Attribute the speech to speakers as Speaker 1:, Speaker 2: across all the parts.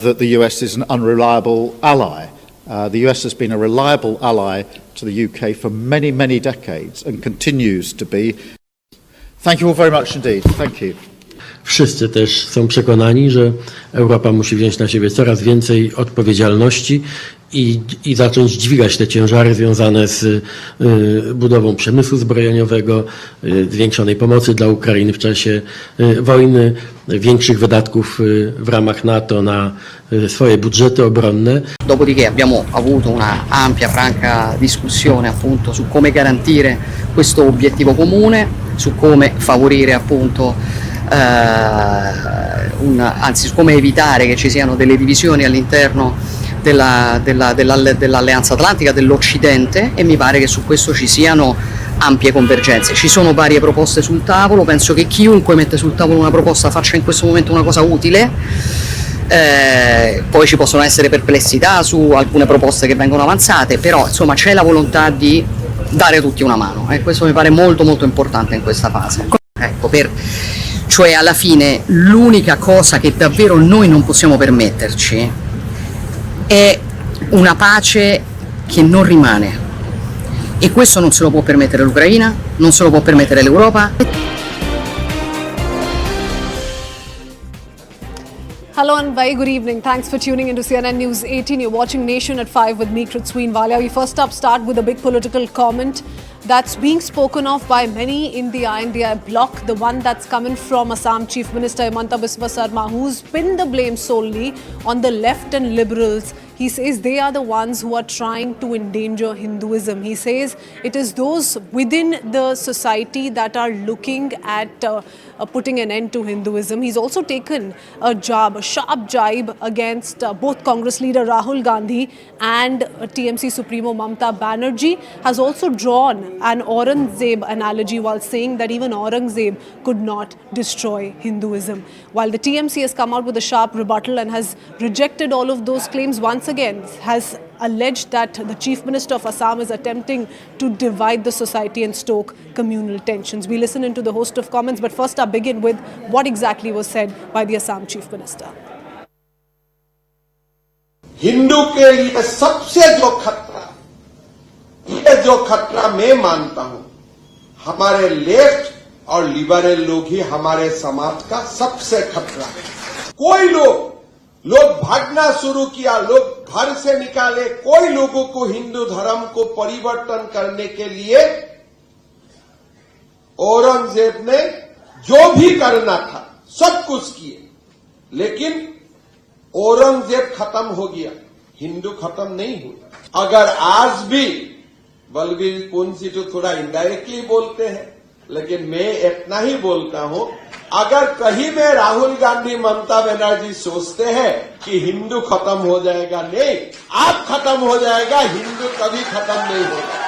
Speaker 1: that the US is an unreliable ally. The US has been a reliable ally to the UK for many, many decades and continues to be. Thank you all very much indeed. Thank you.
Speaker 2: Wszyscy też są przekonani, że Europa musi wziąć na siebie coraz więcej odpowiedzialności i zacząć dźwigać te ciężary związane z budową przemysłu zbrojeniowego, zwiększonej pomocy dla Ukrainy w czasie wojny, większych wydatków w ramach NATO na swoje budżety obronne.
Speaker 3: Dopodiché abbiamo avuto una ampia, franca discussione appunto su come garantire questo obiettivo comune, su come favorire appunto anzi su come evitare che ci siano delle divisioni all'interno dell'Alleanza Atlantica, dell'Occidente, e mi pare che su questo ci siano ampie convergenze. Ci sono varie proposte sul tavolo, penso che chiunque mette sul tavolo una proposta faccia in questo momento una cosa utile. Poi ci possono essere perplessità su alcune proposte che vengono avanzate, però insomma c'è la volontà di dare tutti una mano e questo mi pare molto molto importante in questa fase. Ecco, cioè alla fine l'unica cosa che davvero noi non possiamo permetterci è una pace che non rimane, e questo non se lo può permettere l'Ucraina, non se lo può permettere l'Europa.
Speaker 4: Hello and very good evening. Thanks for tuning into CNN News 18. You're watching Nation at 5 with me, Kritsween Walia. We first up start with a big political comment that's being spoken of by many in the INDI bloc, the one that's coming from Assam Chief Minister Himanta Biswa Sarma, who's pinned the blame solely on the left and liberals. He says they are the ones who are trying to endanger Hinduism. He says it is those within the society that are looking at putting an end to Hinduism. He's also taken a sharp jibe against both Congress leader Rahul Gandhi and TMC Supremo Mamata Banerjee. Has also drawn an Aurangzeb analogy while saying that even Aurangzeb could not destroy Hinduism. While the TMC has come out with a sharp rebuttal and has rejected all of those claims, once again has alleged that the Chief Minister of Assam is attempting to divide the society and stoke communal tensions. We listen into the host of comments, but first I begin with what exactly was said by the Assam Chief Minister.
Speaker 5: Hindu के लिए सबसे जो खतरा मैं मानता हूं, हमारे left और लिबरल लोग ही हमारे समाज का सबसे खतरा है। कोई लोग भागना शुरू किया, लोग घर से निकाले, कोई लोगों को हिंदू धर्म को परिवर्तन करने के लिए औरंगजेब ने जो भी करना था सब कुछ किए, लेकिन औरंगजेब खत्म हो गया, हिंदू खत्म नहीं हुआ। अगर आज भी बलबीर पुंसी तो थोड़ा इनडायरेक्टली बोलते हैं, लेकिन मैं इतना ही बोलता हूं, अगर कहीं में राहुल गांधी ममता बनर्जी सोचते हैं कि हिंदू खत्म हो जाएगा, नहीं, आप खत्म हो जाएगा, हिंदू कभी खत्म नहीं होगा।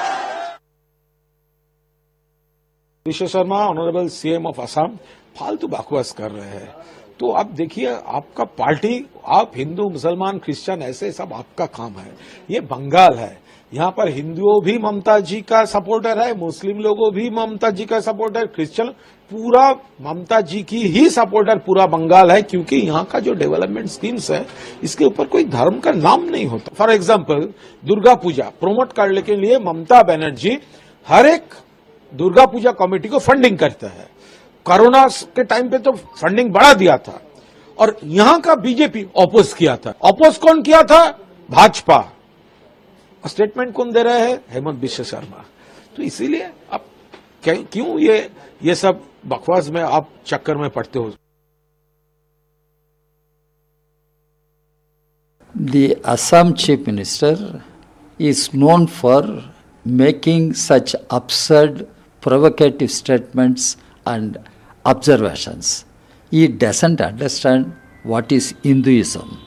Speaker 6: Rishabh Sharma honourable CM of Assam फालतू बकवास कर रहे हैं। तो आप देखिए, आपका पार्टी, आप हिंदू मुसलमान क्रिश्चियन ऐसे सब आपका काम है। ये बंगाल है, यहाँ पर हिंदुओं भी ममता जी का सपोर्टर है, मुस्लिम लोगों भी ममता जी का सपोर्टर, क्रिश्चियन पूरा ममता जी की ही सपोर्टर पूरा बंगाल है, क्योंकि यहाँ का जो डेवलपमेंट स्कीम्स है इसके ऊपर कोई धर्म का नाम नहीं होता। For example Durga Puja promote करने के लिए ममता बनर्जी हर एक दुर्गा पूजा कमेटी को फंडिंग करता है। कोरोना के टाइम पे तो फंडिंग बढ़ा दिया था, और यहां का बीजेपी ऑपोज किया था। ऑपोज कौन किया था? भाजपा। स्टेटमेंट कौन दे रहे हैं? हेमंत बिश्व शर्मा। तो इसीलिए आप क्यों ये सब बकवास में आप चक्कर में पड़ते हो?
Speaker 7: The Assam Chief Minister is known for making such absurd, provocative statements and observations. He doesn't understand what is Hinduism.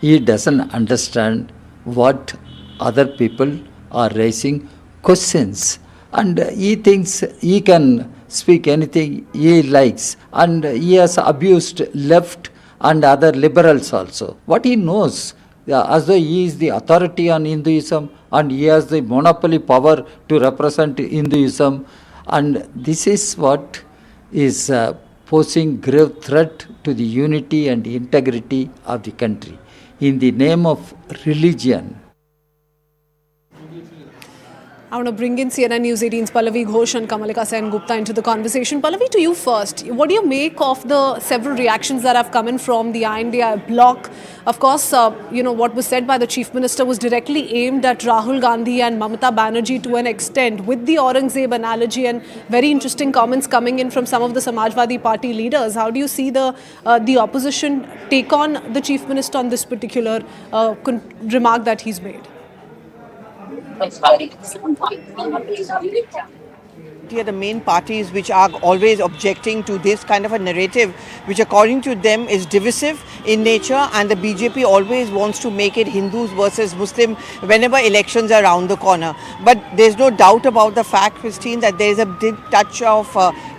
Speaker 7: He doesn't understand what other people are raising questions, and he thinks he can speak anything he likes, and he has abused left and other liberals also. What he knows, as though he is the authority on Hinduism and he has the monopoly power to represent Hinduism, and this is what is posing grave threat to the unity and integrity of the country. in the name of religion.
Speaker 4: I want to bring in CNN News 18's Pallavi Ghosh and Kamalika Sen Gupta into the conversation. Pallavi, to you first. What do you make of the several reactions that have come in from the INDI bloc? Of course, what was said by the Chief Minister was directly aimed at Rahul Gandhi and Mamata Banerjee to an extent, with the Aurangzeb analogy, and very interesting comments coming in from some of the Samajwadi Party leaders. How do you see the opposition take on the Chief Minister on this particular remark that he's made?
Speaker 8: Are the main parties which are always objecting to this kind of a narrative, which according to them is divisive in nature, and the BJP always wants to make it Hindus versus Muslim whenever elections are around the corner. But there's no doubt about the fact, Christine, that there is a touch of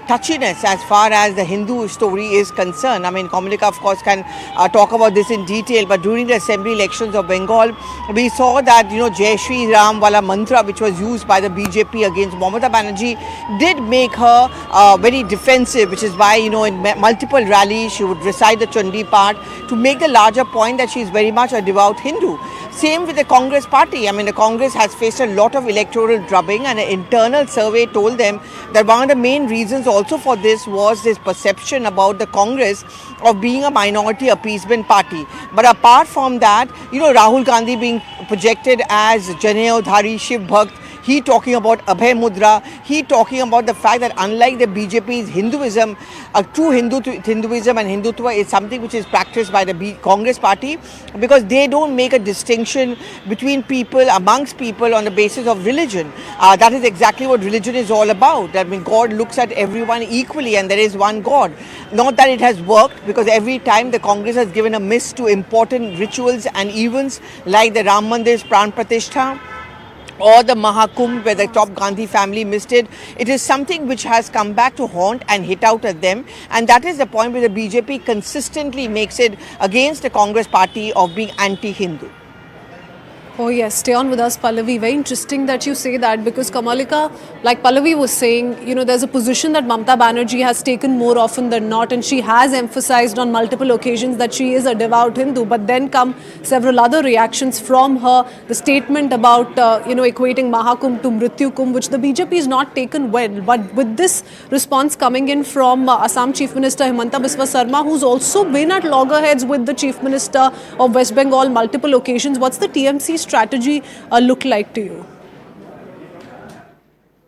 Speaker 8: touchiness as far as the Hindu story is concerned. I mean, Kamalika, of course, can talk about this in detail, but during the assembly elections of Bengal, we saw that, Jai Shri Ram wala mantra, which was used by the BJP against Mamata Banerjee, did make her very defensive, which is why, in multiple rallies, she would recite the Chandi part to make the larger point that she is very much a devout Hindu. Same with the Congress party. I mean, the Congress has faced a lot of electoral drubbing, and an internal survey told them that one of the main reasons also for this was this perception about the Congress of being a minority appeasement party. But apart from that, Rahul Gandhi being projected as Janeo Dhari Shiv Bhakt, he talking about Abhay Mudra, he talking about the fact that unlike the BJP's Hinduism, a true Hinduism and Hindutva is something which is practiced by the Congress party, because they don't make a distinction between people, amongst people on the basis of religion. That is exactly what religion is all about. I mean, God looks at everyone equally and there is one God. Not that it has worked, because every time the Congress has given a miss to important rituals and events like the Ram Mandir's Pran Pratishtha, or the Mahakumbh, where the top Gandhi family missed it. It is something which has come back to haunt and hit out at them. And that is the point where the BJP consistently makes it against the Congress party of being anti-Hindu.
Speaker 4: Oh yes, stay on with us, Pallavi. Very interesting that you say that, because Kamalika, like Pallavi was saying, there's a position that Mamata Banerjee has taken more often than not, and she has emphasized on multiple occasions that she is a devout Hindu. But then come several other reactions from her. The statement about, equating Mahakumbh to Mrityu Kumbh, which the BJP is not taken well. But with this response coming in from Assam Chief Minister Himanta Biswa Sarma, who's also been at loggerheads with the Chief Minister of West Bengal multiple occasions, what's the TMC strategy look like to you?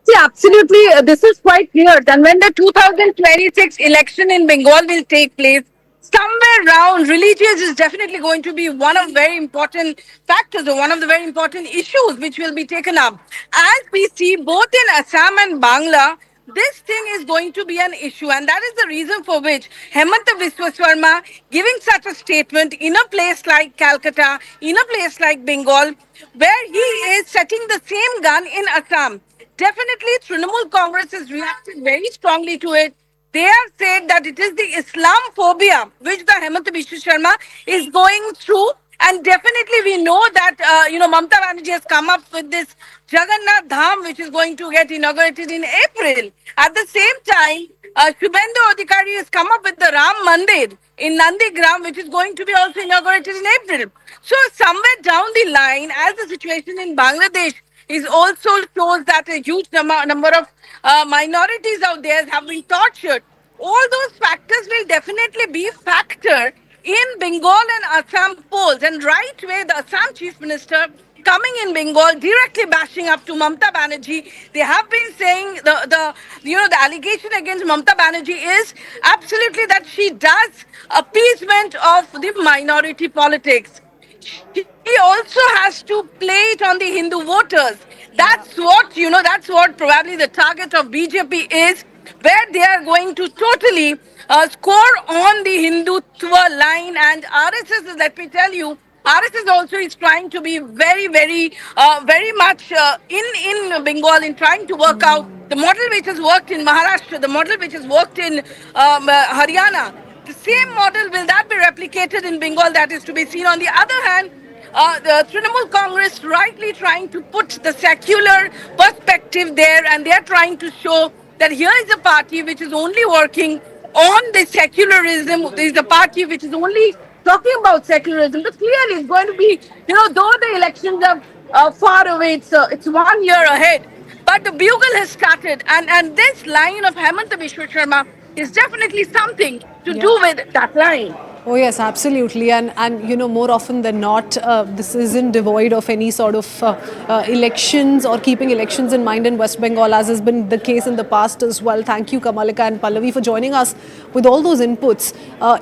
Speaker 9: See, absolutely, this is quite clear. And when the 2026 election in Bengal will take place, somewhere around religious is definitely going to be one of very important factors, or one of the very important issues which will be taken up. As we see both in Assam and Bangla, this thing is going to be an issue, and that is the reason for which Himanta Biswa Sarma giving such a statement in a place like Calcutta, in a place like Bengal, where he is setting the same gun in Assam. Definitely, Trinamool Congress has reacted very strongly to it. They have said that it is the Islamophobia which the Himanta Biswa Sarma is going through. And definitely we know that, Mamata Banerjee has come up with this Jagannath Dham, which is going to get inaugurated in April. At the same time, Shubhendu Adhikari has come up with the Ram Mandir in Nandigram, which is going to be also inaugurated in April. So somewhere down the line, as the situation in Bangladesh is also shows that a huge number of minorities out there have been tortured, all those factors will definitely be factor in Bengal and Assam polls. And right away, the Assam Chief Minister coming in Bengal, directly bashing up to Mamata Banerjee. They have been saying the allegation against Mamata Banerjee is absolutely that she does appeasement of the minority politics. He also has to play it on the Hindu voters. That's what probably the target of BJP is, where they are going to totally score on the Hindutva line. And RSS, let me tell you, RSS also is trying to be very, very, very much in Bengal in trying to work out the model which has worked in Maharashtra, the model which has worked in Haryana. The same model, will that be replicated in Bengal? That is to be seen. On the other hand, the Trinamool Congress rightly trying to put the secular perspective there, and they are trying to show that here is a party which is only working on the secularism. There is a party which is only talking about secularism, but clearly it's going to be, though the elections are far away, it's 1 year ahead. But the bugle has started, and this line of Himanta Biswa Sharma is definitely something to do with that line.
Speaker 4: Oh yes, absolutely, and more often than not, this isn't devoid of any sort of elections or keeping elections in mind in West Bengal, as has been the case in the past as well. Thank you, Kamalika and Pallavi, for joining us with all those inputs.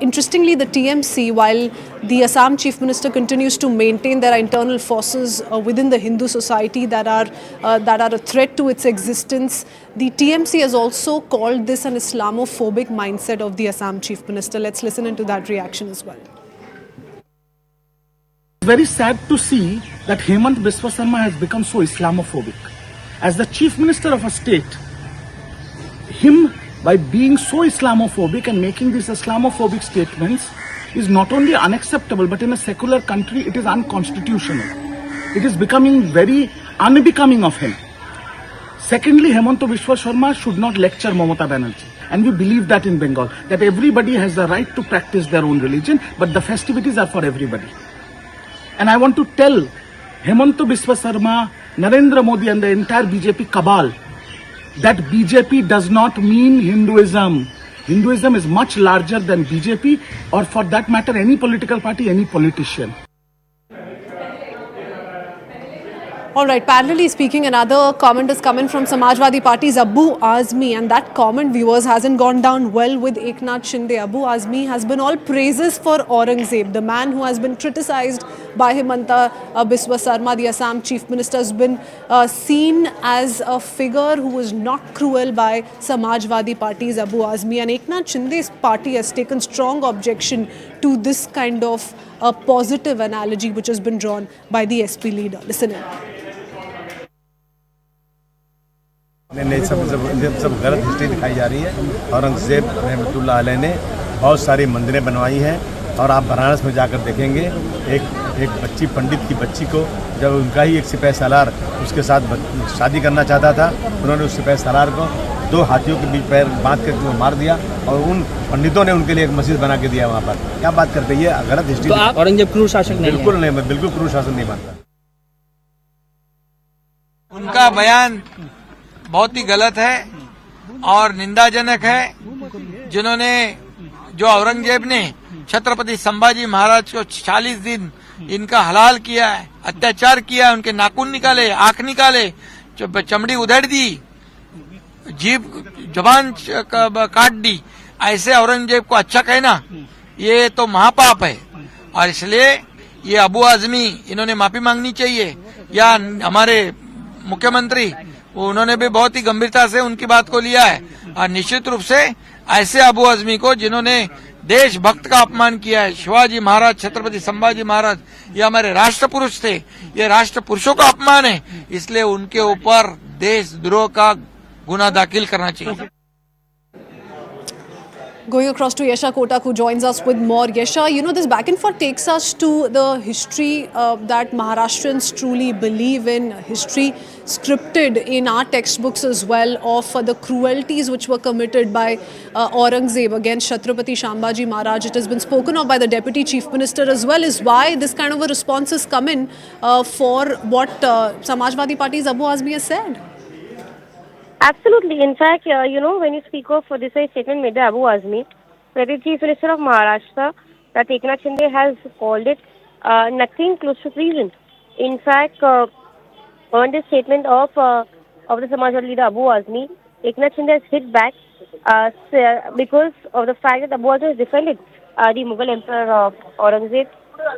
Speaker 4: Interestingly, the TMC, while the Assam Chief Minister continues to maintain there are internal forces within the Hindu society that are a threat to its existence, the TMC has also called this an Islamophobic mindset of the Assam Chief Minister. Let's listen into that reaction as well.
Speaker 10: Very sad to see that Himanta Biswa Sharma has become so Islamophobic. As the Chief Minister of a state, him, by being so Islamophobic and making these Islamophobic statements, is not only unacceptable, but in a secular country, it is unconstitutional. It is becoming very unbecoming of him. Secondly, Himanta Biswa Sharma should not lecture Mamata Banerjee. And we believe that in Bengal, that everybody has the right to practice their own religion, but the festivities are for everybody. And I want to tell Himanta Biswa Sharma, Narendra Modi and the entire BJP cabal that BJP does not mean Hinduism. Hinduism is much larger than BJP, or for that matter any political party, any politician.
Speaker 4: All right, parallelly speaking, another comment is coming from Samajwadi Party's Abu Azmi, and that comment, viewers, hasn't gone down well with Eknath Shinde. Abu Azmi has been all praises for Aurangzeb, the man who has been criticized by Himanta Biswa Sharma, the Assam Chief Minister, has been seen as a figure who was not cruel by Samajwadi Party's Abu Azmi, and Eknath Shinde's party has taken strong objection to this kind of positive analogy which has been drawn by the SP leader. Listen in.
Speaker 11: नहीं सब गलत history दिखाई जा रही है। औरंगजेब रहमतुल्लाह अलैह ने बहुत सारी मंदिरें बनवाई हैं, और आप वाराणसी में जाकर देखेंगे एक बच्ची, पंडित की बच्ची को जब उनका ही एक सिपाही सालार उसके साथ शादी करना चाहता था, उन्होंने उस सिपाही सालार को 2 हाथियों के बीच पैर बांध कर मार दिया, और उन पंडितों ने उनके लिए एक मस्जिद बना के दिया वहाँ पर। क्या बात करते हैं, ये गलत हिस्ट्री।
Speaker 12: तो औरंगजेब क्रूर शासक नहीं है?
Speaker 11: बिल्कुल नहीं, मैं बिल्कुल क्रूर शासन नहीं मानता।
Speaker 13: उनका बयान बहुत ही गलत है और निंदाजनक है। जो औरंगजेब ने छत्रपति संभाजी महाराज को 40 दिन इनका हलाल किया है, अत्याचार किया है, उनके नाखून निकाले, आंख निकाले, चमड़ी उधेड़ दी, जबान काट दी, ऐसे औरंगजेब को अच्छा कहना ये तो महापाप है। और इसलिए ये अबू आजमी, इन्होंने माफी मांगनी चाहिए, या हमारे मुख्यमंत्री उन्होंने भी बहुत ही गंभीरता से उनकी बात को लिया है, और निश्चित रूप से ऐसे अबू आजमी को जिन्होंने देशभक्त का अपमान किया है, शिवाजी महाराज, छत्रपति संभाजी महाराज, ये हमारे राष्ट्र पुरुष थे, ये राष्ट्र पुरुषों का अपमान है, इसलिए उनके ऊपर देशद्रोह का गुना दाखिल करना चाहिए।
Speaker 4: Going across to Yesha Kotak, who joins us with more. Yesha, this back and forth takes us to the history that Maharashtrians truly believe in, history scripted in our textbooks as well, of the cruelties which were committed by Aurangzeb against Chhatrapati Sambhaji Maharaj. It has been spoken of by the Deputy Chief Minister as well, is why this kind of a response has come in for what Samajwadi Party's Abu Azmi has said.
Speaker 14: Absolutely. In fact, when you speak of this statement made by Abu Azmi, the Chief Minister of Maharashtra, that Eknath Shinde has called it nothing close to treason. In fact, on this statement of the Samajwadi leader Abu Azmi, Eknath Shinde has hit back because of the fact that Abu Azmi has defended the Mughal Emperor Aurangzeb.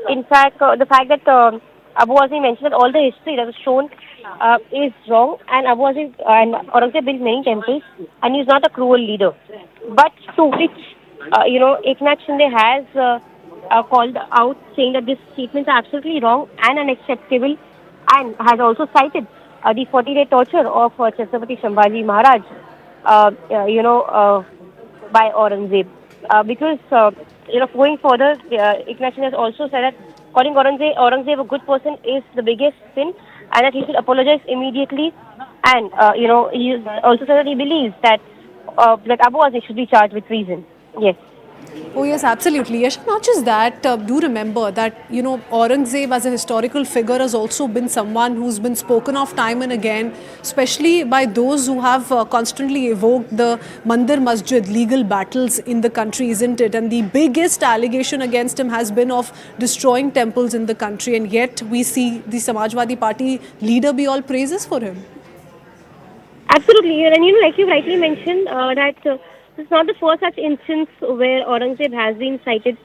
Speaker 14: In fact, the fact that Abu Azmi mentioned that all the history that was shown is wrong, and Abu Azmi and Aurangzeb built many temples, and he is not a cruel leader. But to which, Eknath Shinde has called out, saying that these statements are absolutely wrong and unacceptable, and has also cited the 40-day torture of Chhatrapati Sambhaji Maharaj, by Aurangzeb. Because, going further, Eknath Shinde has also said that calling Aurangzeb a good person is the biggest sin, and that he should apologize immediately. And, he also said that he believes that Abu Azmi should be charged with treason. Yes.
Speaker 4: Oh yes, absolutely. Yes, not just that. Do remember that Aurangzeb as a historical figure has also been someone who's been spoken of time and again, especially by those who have constantly evoked the Mandir Masjid legal battles in the country, isn't it? And the biggest allegation against him has been of destroying temples in the country, and yet we see the Samajwadi Party leader be all praises for him.
Speaker 14: Absolutely, and like you rightly mentioned, that this is not the first such instance where Aurangzeb has been cited.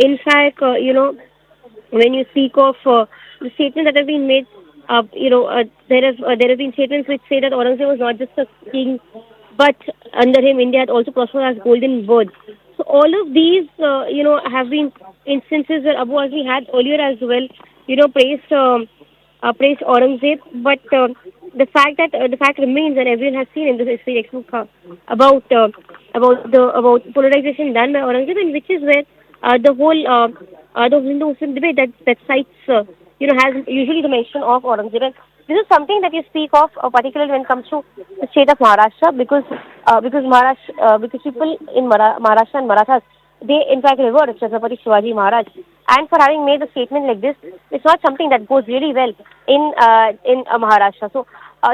Speaker 14: In fact, when you speak of the statements that have been made, there have been statements which say that Aurangzeb was not just a king, but under him India had also prospered as golden bird. So all of these, have been instances where Abu Azmi had earlier as well, praised Aurangzeb, but the fact remains, and everyone has seen in the history textbook about polarization done by Aurangzeb, and which is where the Hindu-Muslim debate that cites has usually the mention of Aurangzeb. And this is something that you speak of, particularly when it comes to the state of Maharashtra, because people in Maharashtra and Marathas, they in fact revere Chhatrapati Shivaji Maharaj, and for having made a statement like this, it's not something that goes really well in Maharashtra. So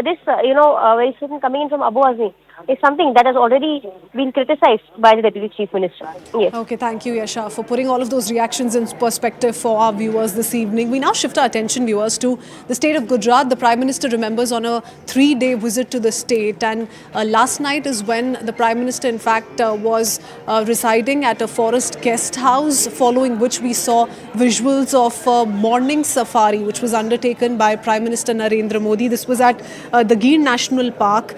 Speaker 14: this very statement coming in from Abu Azmi is something that has already been criticized by the Deputy Chief Minister. Yes.
Speaker 4: Okay, thank you, Yasha, for putting all of those reactions in perspective for our viewers this evening. We now shift our attention, viewers, to the state of Gujarat. The Prime Minister remembers on a 3-day visit to the state, and last night is when the Prime Minister, in fact, was residing at a forest guest house, following which we saw visuals of a morning safari, which was undertaken by Prime Minister Narendra Modi. This was at the Gir National Park,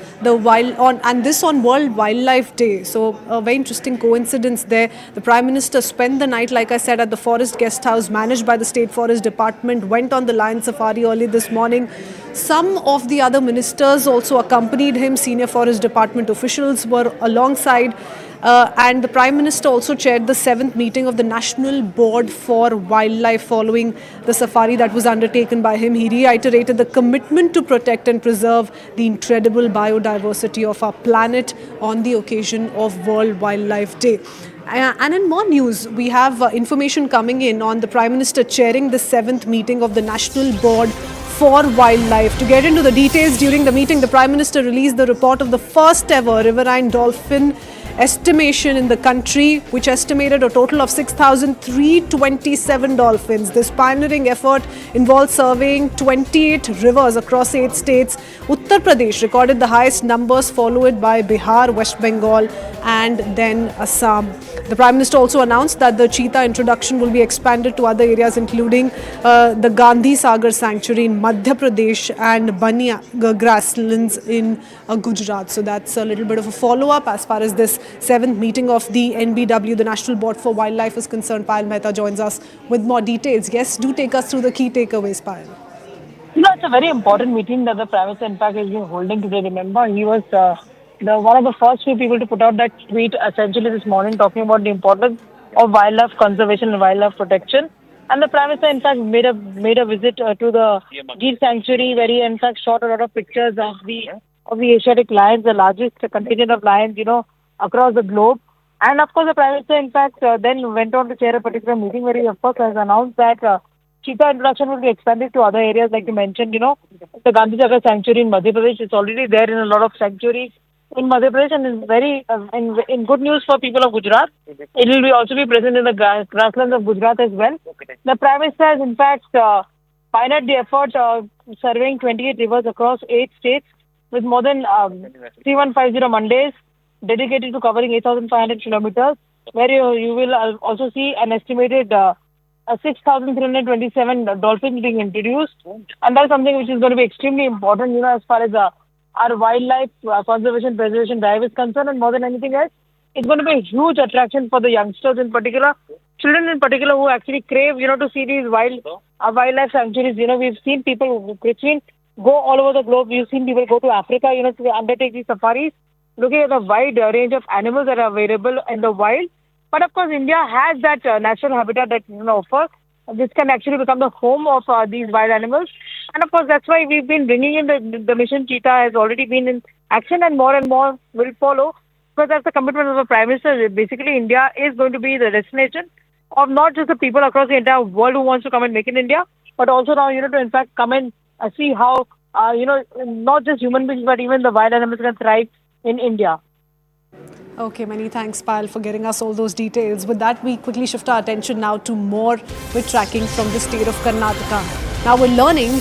Speaker 4: and this on World Wildlife Day. So a very interesting coincidence there. The Prime Minister spent the night, like I said, at the forest guest house managed by the State Forest Department, went on the lion safari early this morning. Some of the other ministers also accompanied him. Senior Forest Department officials were alongside. And the Prime Minister also chaired the 7th meeting of the National Board for Wildlife following the safari that was undertaken by him. He reiterated the commitment to protect and preserve the incredible biodiversity of our planet on the occasion of World Wildlife Day. And in more news, we have information coming in on the Prime Minister chairing the 7th meeting of the National Board for Wildlife. To get into the details, during the meeting, the Prime Minister released the report of the first ever riverine dolphin estimation in the country, which estimated a total of 6,327 dolphins. This pioneering effort involved surveying 28 rivers across 8 states. Uttar Pradesh recorded the highest numbers, followed by Bihar, West Bengal, and then Assam. The Prime Minister also announced that the cheetah introduction will be expanded to other areas, including the Gandhi Sagar Sanctuary in Madhya Pradesh and Bania grasslands in Gujarat. So that's a little bit of a follow-up as far as this 7th meeting of the NBW, the National Board for Wildlife, is concerned. Payal Mehta joins us with more details. Yes, do take us through the key takeaways, Payal.
Speaker 12: It's a very important meeting that the Prime Minister, in fact, has been holding today. Remember, he was one of the first few people to put out that tweet essentially this morning, talking about the importance of wildlife conservation and wildlife protection. And the Prime Minister, in fact, made a visit to the Gir Sanctuary, where he, in fact, shot a lot of pictures of the Asiatic lions, the largest contingent of lions, across the globe. And of course, the Prime Minister, in fact, then went on to chair a particular meeting where he, of course, has announced that cheetah introduction will be expanded to other areas, like you mentioned, the Gandhi Sagar Sanctuary in Madhya Pradesh. It's already there in a lot of sanctuaries in Madhya Pradesh, and is very in good news for people of Gujarat. It will also be present in the grasslands of Gujarat as well. The Prime Minister has, in fact, pioneered the effort of surveying 28 rivers across 8 states with more than 3150 Mondays dedicated to covering 8,500 kilometers, where you will also see an estimated 6,327 dolphins being introduced. And that's something which is going to be extremely important, as far as our wildlife conservation preservation drive is concerned. And more than anything else, it's going to be a huge attraction for the youngsters in particular, children in particular, who actually crave, to see these wildlife sanctuaries. We've seen people, Christine, go all over the globe. We've seen people go to Africa, to undertake these safaris, looking at the wide range of animals that are available in the wild. But of course, India has that natural habitat that offers. This can actually become the home of these wild animals. And of course, that's why we've been bringing in the mission. Cheetah has already been in action, and more will follow. course, that's the commitment of the Prime Minister. Basically, India is going to be the destination of not just the people across the entire world who wants to come and make in India, but also now, to in fact come and see how, not just human beings, but even the wild animals can thrive in India.
Speaker 4: Okay, many thanks, Pal, for getting us all those details. With that, we quickly shift our attention now to more we're tracking from the state of Karnataka. Now, we're learning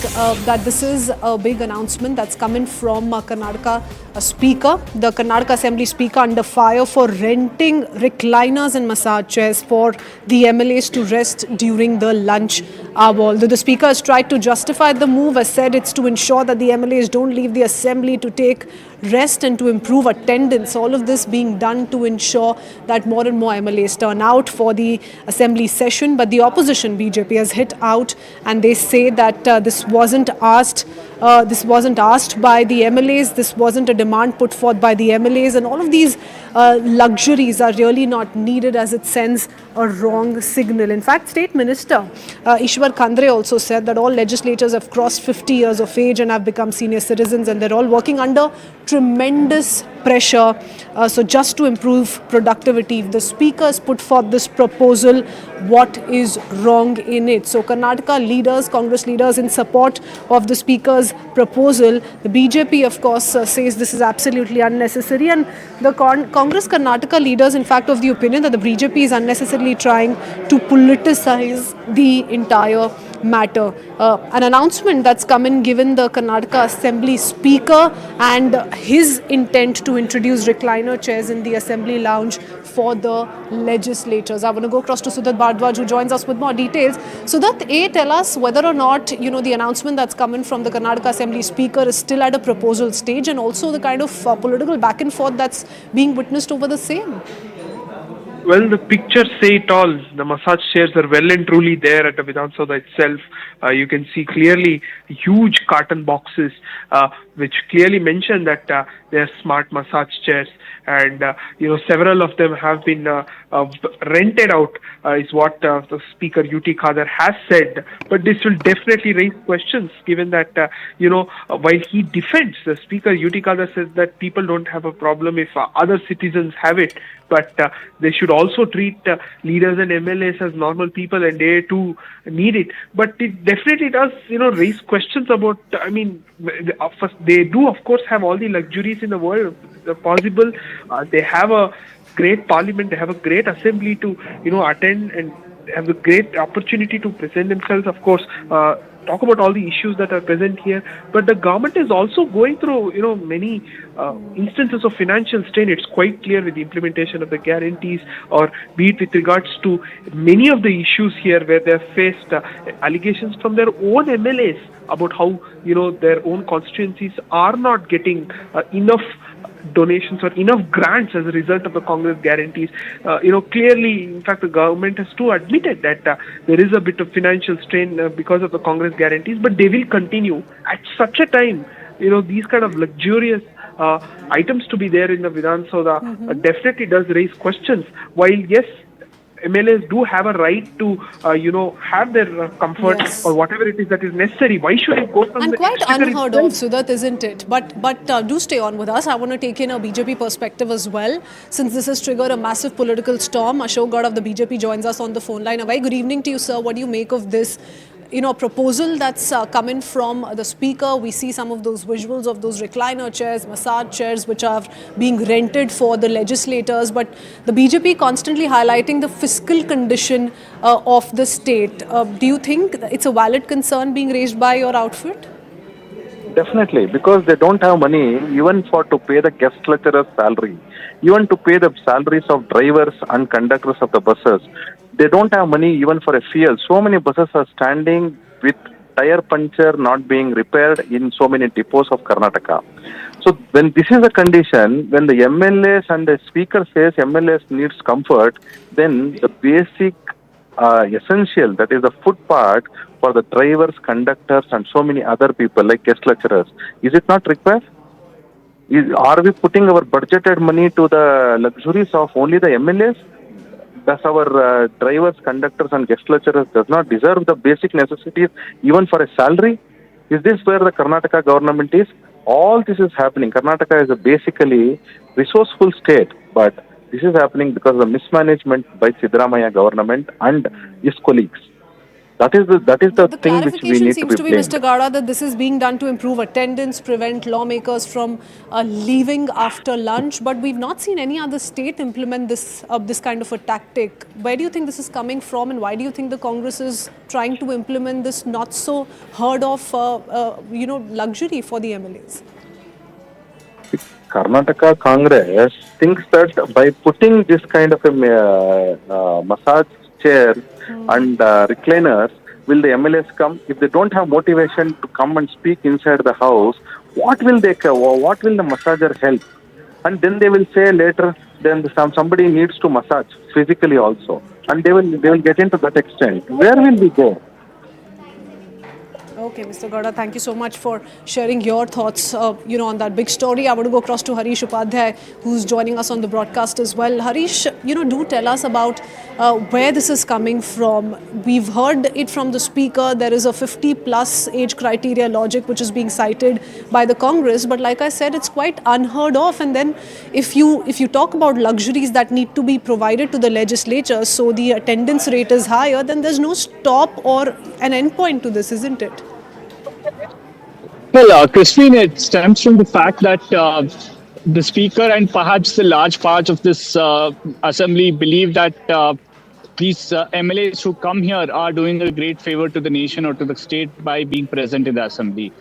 Speaker 4: that this is a big announcement that's coming from Karnataka Speaker. The Karnataka Assembly Speaker under fire for renting recliners and massage chairs for the MLAs to rest during the lunch hour. Although the Speaker has tried to justify the move, has said it's to ensure that the MLAs don't leave the Assembly to take rest and to improve attendance. All of this being done to ensure that more and more MLAs turn out for the Assembly session. But the opposition, BJP, has hit out and they say that this wasn't asked by the MLAs. This wasn't a demand put forth by the MLAs, and all of these luxuries are really not needed, as it sends a wrong signal. In fact, State Minister Ishwar Khandre also said that all legislators have crossed 50 years of age and have become senior citizens, and they're all working under tremendous pressure. So just to improve productivity, if the Speaker has put forth this proposal, what is wrong in it? So Karnataka leaders, Congress leaders, in support of the Speaker's proposal. The BJP, of course, says this is absolutely unnecessary, and the Congress Karnataka leaders, in fact, of the opinion that the BJP is unnecessarily trying to politicize the entire matter. An announcement that's come in given the Karnataka Assembly Speaker and his intent to introduce recliner chairs in the Assembly lounge for the legislators. I want to go across to Sudat Bhardwaj, who joins us with more details. Sudat, tell us whether or not, the announcement that's come in from the Karnataka Assembly Speaker is still at a proposal stage, and also the kind of political back and forth that's being witnessed over the same.
Speaker 15: Well, the pictures say it all. The massage chairs are well and truly there at the Vidhan Sabha itself. You can see clearly huge carton boxes which clearly mention that they are smart massage chairs, and several of them have been rented out, is what the Speaker UT Khadar has said. But this will definitely raise questions, given that while he defends, the Speaker UT Khadar says that people don't have a problem if other citizens have it, but they should also treat leaders and MLAs as normal people, and they too need it. But it definitely does raise questions about, they do of course have all the luxuries in the world possible. They have a great parliament, they have a great assembly to attend, and have a great opportunity to present themselves, of course, talk about all the issues that are present here. But the government is also going through many instances of financial strain. It's quite clear with the implementation of the guarantees, or be it with regards to many of the issues here where they have faced allegations from their own MLAs about how their own constituencies are not getting enough donations or enough grants as a result of the Congress guarantees. Clearly, in fact, the government has too admitted that there is a bit of financial strain because of the Congress guarantees, but they will continue at such a time. These kind of luxurious items to be there in the Vidhan Sabha definitely does raise questions. While yes, MLAs do have a right to, have their comfort, yes, or whatever it is that is necessary. Why should it go from
Speaker 4: and
Speaker 15: the
Speaker 4: quite unheard of,
Speaker 15: itself?
Speaker 4: Sudat, isn't it? But do stay on with us. I want to take in a BJP perspective as well, since this has triggered a massive political storm. Ashok Gaud of the BJP joins us on the phone line. A very good evening to you, sir. What do you make of this proposal that's coming from the Speaker? We see some of those visuals of those recliner chairs, massage chairs, which are being rented for the legislators. But the BJP constantly highlighting the fiscal condition of the state. Do you think it's a valid concern being raised by your outfit?
Speaker 16: Definitely, because they don't have money even to pay the guest lecturer's salary, even to pay the salaries of drivers and conductors of the buses. They don't have money even for a fuel. So many buses are standing with tire puncture not being repaired in so many depots of Karnataka. So when this is a condition, when the MLAs and the Speaker says MLAs needs comfort, then the basic essential, that is the food part for the drivers, conductors and so many other people like guest lecturers, is it not required? Are we putting our budgeted money to the luxuries of only the MLAs? Does our drivers, conductors and guest lecturers does not deserve the basic necessities even for a salary? Is this where the Karnataka government is? All this is happening. Karnataka is a basically resourceful state, but this is happening because of the mismanagement by Siddaramaiah government and his colleagues. That is the thing which we
Speaker 4: Clarification
Speaker 16: need
Speaker 4: seems
Speaker 16: to be blamed.
Speaker 4: Mr. Gowda, that this is being done to improve attendance, prevent lawmakers from leaving after lunch. But we've not seen any other state implement this kind of a tactic. Where do you think this is coming from, and why do you think the Congress is trying to implement this not so heard of, luxury for the MLAs?
Speaker 16: Karnataka Congress thinks that by putting this kind of a massage chair and recliners, will the MLAs come? If they don't have motivation to come and speak inside the house, what will the massager help? And then they will say later, then somebody needs to massage physically also, and they will get into that extent. Where will we go?
Speaker 4: Okay, Mr. Gowda, thank you so much for sharing your thoughts, on that big story. I want to go across to Harish Upadhyay, who's joining us on the broadcast as well. Harish, do tell us about where this is coming from. We've heard it from the Speaker. There is a 50-plus age criteria logic which is being cited by the Congress. But like I said, it's quite unheard of. And then if you talk about luxuries that need to be provided to the legislature, so the attendance rate is higher, then there's no stop or an end point to this, isn't it?
Speaker 17: Well, Christine, it stems from the fact that the Speaker and perhaps the large part of this assembly believe that these MLAs who come here are doing a great favor to the nation or to the state by being present in the assembly.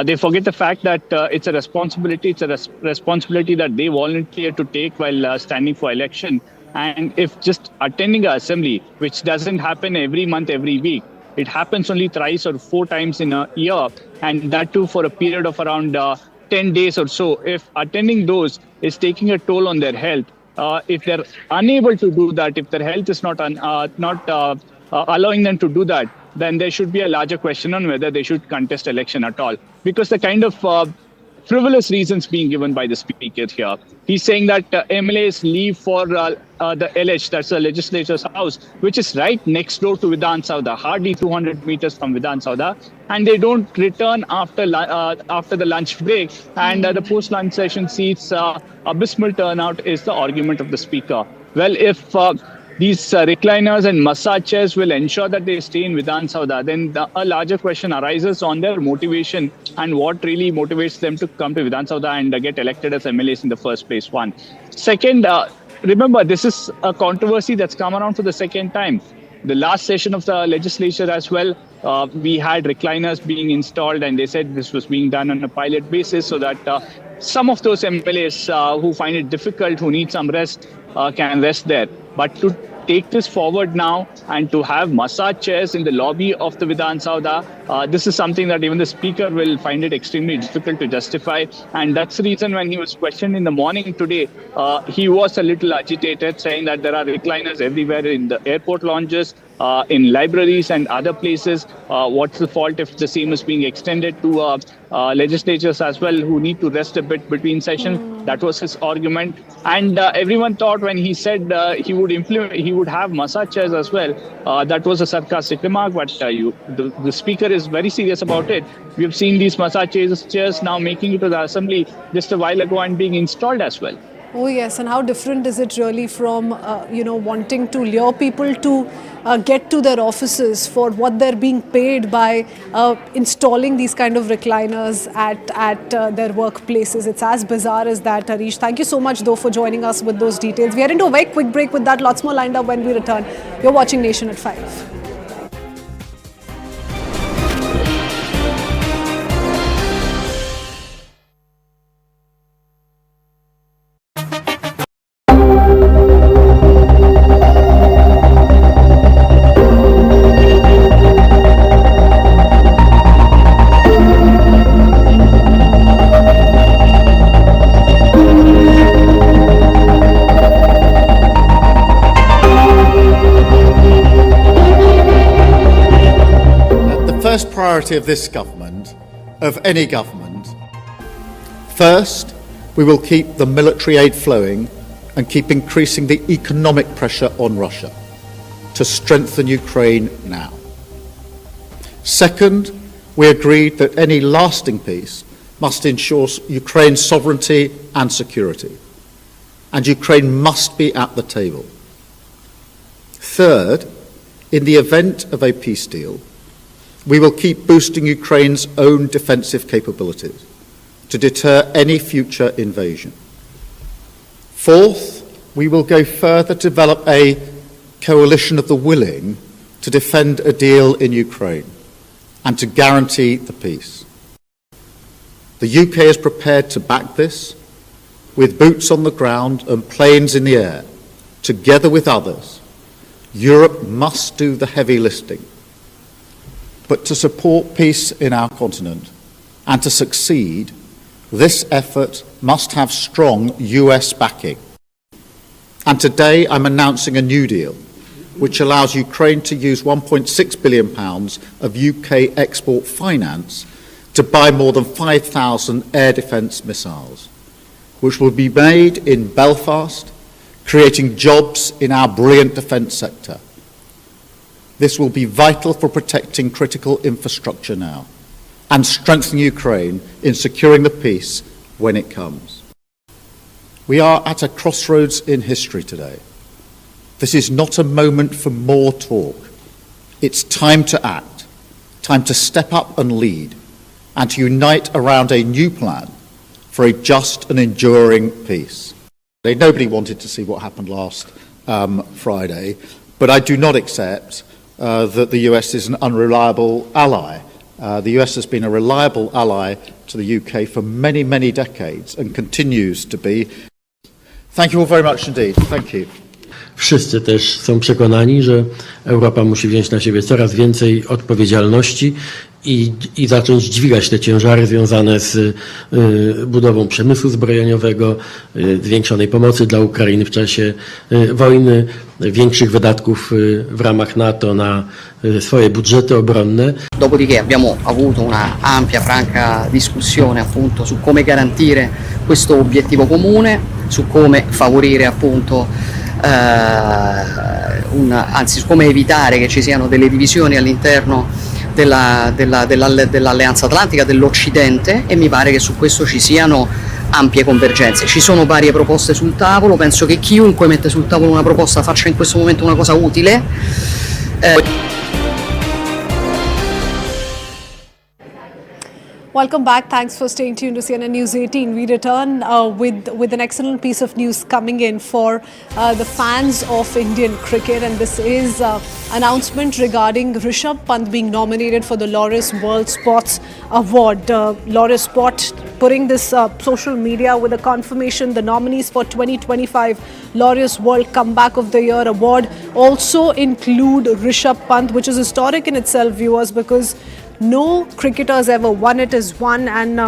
Speaker 17: They forget the fact that it's a responsibility. It's a responsibility that they volunteer to take while standing for election. And if just attending an assembly, which doesn't happen every month, every week, it happens only thrice or 4 times in a year, and that too for a period of around 10 days or so. If attending those is taking a toll on their health, if they're unable to do that, if their health is not allowing them to do that, then there should be a larger question on whether they should contest election at all. Because the kind of frivolous reasons being given by the Speaker here. He's saying that MLAs leave for the LH, that's the legislature's house, which is right next door to Vidhan Sauda, hardly 200 meters from Vidhan Sauda, and they don't return after the lunch break, and the post-lunch session seats abysmal turnout is the argument of the Speaker. Well, if these recliners and massage chairs will ensure that they stay in Vidhan Sauda, then a larger question arises on their motivation and what really motivates them to come to Vidhan Sauda and get elected as MLAs in the first place, one. Second, remember, this is a controversy that's come around for the second time. The last session of the legislature as well, we had recliners being installed, and they said this was being done on a pilot basis so that some of those MLAs who find it difficult, who need some rest, can rest there. But to take this forward now and to have massage chairs in the lobby of the Vidhan Sauda, this is something that even the Speaker will find it extremely difficult to justify. And that's the reason when he was questioned in the morning today, he was a little agitated, saying that there are recliners everywhere in the airport lounges, in libraries and other places. What's the fault if the same is being extended to legislatures as well, who need to rest a bit between sessions? That was his argument. And everyone thought when he said he would have massage chairs as well, that was a sarcastic remark, but the Speaker is very serious about it. We have seen these massage chairs now making it to the assembly just a while ago and being installed as well.
Speaker 4: Oh yes, and how different is it really from, wanting to lure people to get to their offices for what they're being paid by installing these kind of recliners at their workplaces. It's as bizarre as that, Harish. Thank you so much, though, for joining us with those details. We are into a very quick break with that. Lots more lined up when we return. You're watching Nation at 5.
Speaker 1: First priority of this government, of any government, first, we will keep the military aid flowing and keep increasing the economic pressure on Russia to strengthen Ukraine now. Second, we agreed that any lasting peace must ensure Ukraine's sovereignty and security. and Ukraine must be at the table. Third, in the event of a peace deal, we will keep boosting Ukraine's own defensive capabilities to deter any future invasion. Fourth, we will go further to develop a coalition of the willing to defend a deal in Ukraine and to guarantee the peace. The UK is prepared to back this with boots on the ground and planes in the air. Together with others, Europe must do the heavy lifting. But to support peace in our continent and to succeed, this effort must have strong US backing. And today I'm announcing a new deal which allows Ukraine to use £1.6 billion of UK export finance to buy more than 5,000 air defence missiles, which will be made in Belfast, creating jobs in our brilliant defence sector. This will be vital for protecting critical infrastructure now and strengthening Ukraine in securing the peace when it comes. We are at a crossroads in history today. This is not a moment for more talk. It's time to act, time to step up and lead, and to unite around a new plan for a just and enduring peace. Nobody wanted to see what happened last Friday, but I do not accept that the US is an unreliable ally. The US has been a reliable ally to the UK for many, many decades and continues to be. Thank you all very much indeed. Thank you.
Speaker 2: Wszyscy też są przekonani, że Europa musi wziąć na siebie coraz więcej odpowiedzialności i zacząć dźwigać te ciężary związane z budową przemysłu zbrojeniowego, zwiększonej pomocy dla Ukrainy w czasie wojny, większych wydatków w ramach NATO na swoje budżety obronne.
Speaker 3: Dopodiché abbiamo avuto una ampia, franca discussione appunto su come garantire questo obiettivo comune, su come favorire appunto anzi su come evitare che ci siano delle divisioni all'interno dell'Alleanza Atlantica, dell'Occidente, e mi pare che su questo ci siano ampie convergenze. Ci sono varie proposte sul tavolo, penso che chiunque mette sul tavolo una proposta faccia in questo momento una cosa utile.
Speaker 4: Welcome back. Thanks for staying tuned to CNN News 18. We return with an excellent piece of news coming in for the fans of Indian cricket, and this is announcement regarding Rishabh Pant being nominated for the Laureus World Sports Award. Laureus Sport putting this social media with a confirmation. The nominees for 2025 Laureus World Comeback of the Year Award also include Rishabh Pant, which is historic in itself, viewers, because no cricketer has ever won it as one, and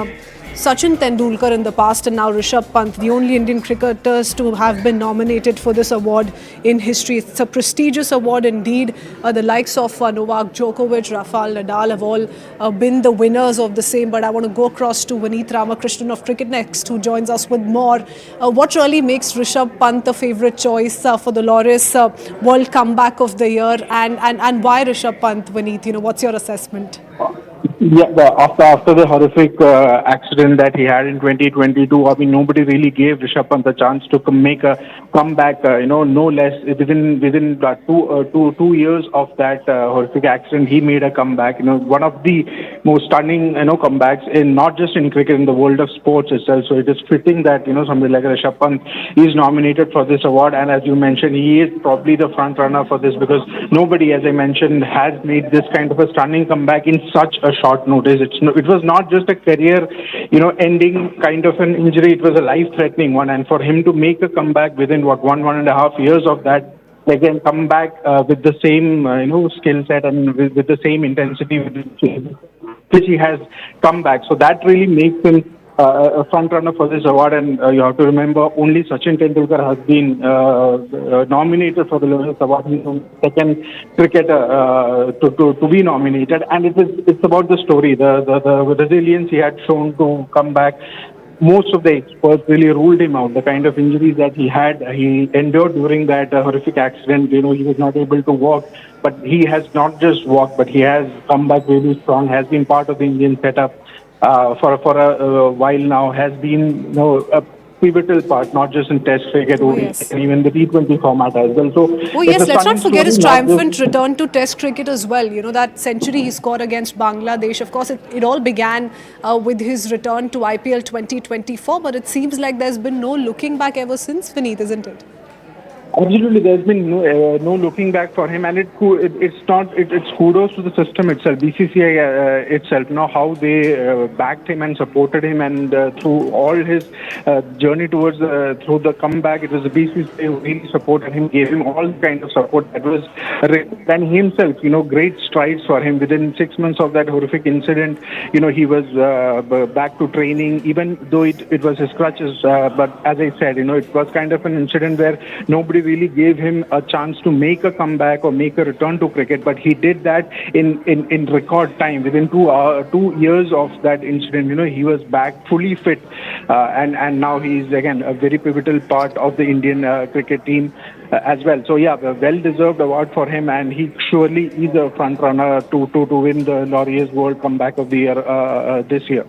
Speaker 4: Sachin Tendulkar in the past and now Rishabh Pant, the only Indian cricketers to have been nominated for this award in history. It's a prestigious award indeed. The likes of Novak Djokovic, Rafael Nadal have all been the winners of the same. But I want to go across to Vineet Ramakrishnan of Cricket Next, who joins us with more. What really makes Rishabh Pant the favourite choice for the Laureus World Comeback of the Year, and why Rishabh Pant, Vineet? What's your assessment?
Speaker 18: Yeah, after the horrific accident that he had in 2022, I mean, nobody really gave Rishabh Pant a chance to make a comeback. No less within 2 years of that horrific accident, he made a comeback. One of the most stunning comebacks in not just in cricket, in the world of sports itself. So it is fitting that somebody like Rishabh Pant is nominated for this award, and as you mentioned, he is probably the front runner for this because nobody, as I mentioned, has made this kind of a stunning comeback in such a short notice. It was not just a career, ending kind of an injury. It was a life-threatening one, and for him to make a comeback within 1.5 years of that, again come back with the same skill set and with the same intensity which he has come back. So that really makes him a front runner for this award, and you have to remember only Sachin Tendulkar has been nominated for the Laureus Award. He's the second cricketer to be nominated, and it's about the story, the resilience he had shown to come back. Most of the experts really ruled him out. The kind of injuries that he endured during that horrific accident, he was not able to walk. But he has not just walked, but he has come back really strong, has been part of the Indian setup for a while now, has been pivotal part, not just in Test cricket, and even the T20 format as well. So,
Speaker 4: oh yes, let's not forget his triumphant return to Test cricket as well. You know, that century he scored against Bangladesh. Of course, it all began with his return to IPL 2024, but it seems like there's been no looking back ever since, Vineet, isn't it?
Speaker 18: Absolutely, there's been no looking back for him, and it's kudos to the system itself, BCCI itself. You know how they backed him and supported him, and through all his journey towards through the comeback, it was the BCCI who really supported him, gave him all the kind of support that was, and himself, you know, great strides for him. Within 6 months of that horrific incident, you know, he was back to training, even though it was his crutches. But as I said, you know, it was kind of an incident where nobody really gave him a chance to make a comeback or make a return to cricket, but he did that in record time. Within 2 years of that incident, you know, he was back fully fit, and now he is again a very pivotal part of the Indian cricket team as well. So yeah, a well-deserved award for him, and he surely is a front runner to win the Laurier's World Comeback of the Year this year.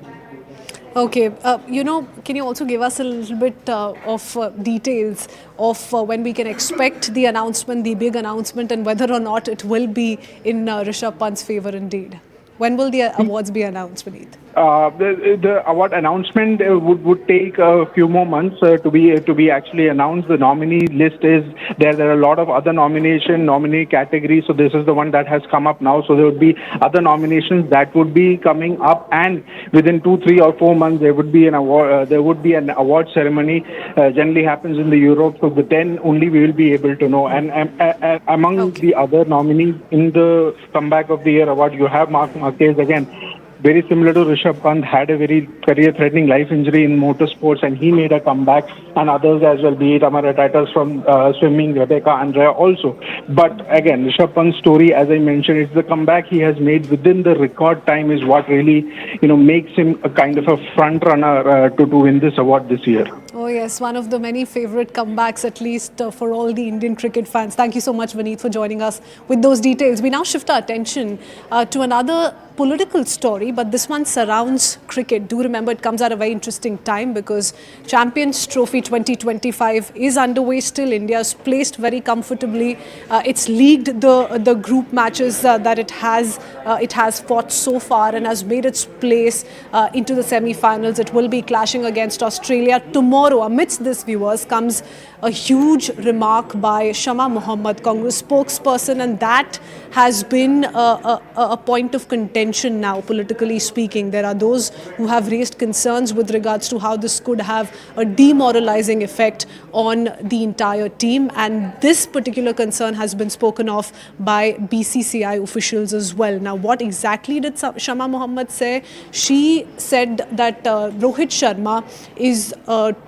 Speaker 4: Okay, you know, can you also give us a little bit of details of when we can expect the announcement, the big announcement, and whether or not it will be in Rishabh Pant's favour indeed? When will the awards be announced, Vineet?
Speaker 18: The award announcement would take a few more months to be actually announced. The nominee list is there. There are a lot of other nominee categories. So this is the one that has come up now. So there would be other nominations that would be coming up, and within 2, 3, or 4 months there would be an award. There would be an award ceremony. Generally happens in the Europe. So the 10 only we will be able to know. And among the other nominees in the Comeback of the Year award, you have Mark Marquez again. Very similar to Rishabh Pant, had a very career-threatening life injury in motorsports, and he made a comeback, and others as well, be it Amara Titles from swimming, Rebecca, Andrea also. But again, Rishabh Pant's story, as I mentioned, it's the comeback he has made within the record time is what really, you know, makes him a kind of a front runner to win this award this year.
Speaker 4: Oh yes, one of the many favourite comebacks, at least for all the Indian cricket fans. Thank you so much, Vineet, for joining us with those details. We now shift our attention to another political story, but this one surrounds cricket. Do remember, it comes at a very interesting time because Champions Trophy 2025 is underway still. India's placed very comfortably. It's leagued the group matches that it has fought so far and has made its place into the semi-finals. It will be clashing against Australia tomorrow. Amidst this, viewers, comes a huge remark by Shama Mohammed, Congress spokesperson, and that has been a point of contention now, politically speaking. There are those who have raised concerns with regards to how this could have a demoralizing effect on the entire team, and this particular concern has been spoken of by BCCI officials as well. Now, what exactly did Shama Mohammed say? She said that Rohit Sharma is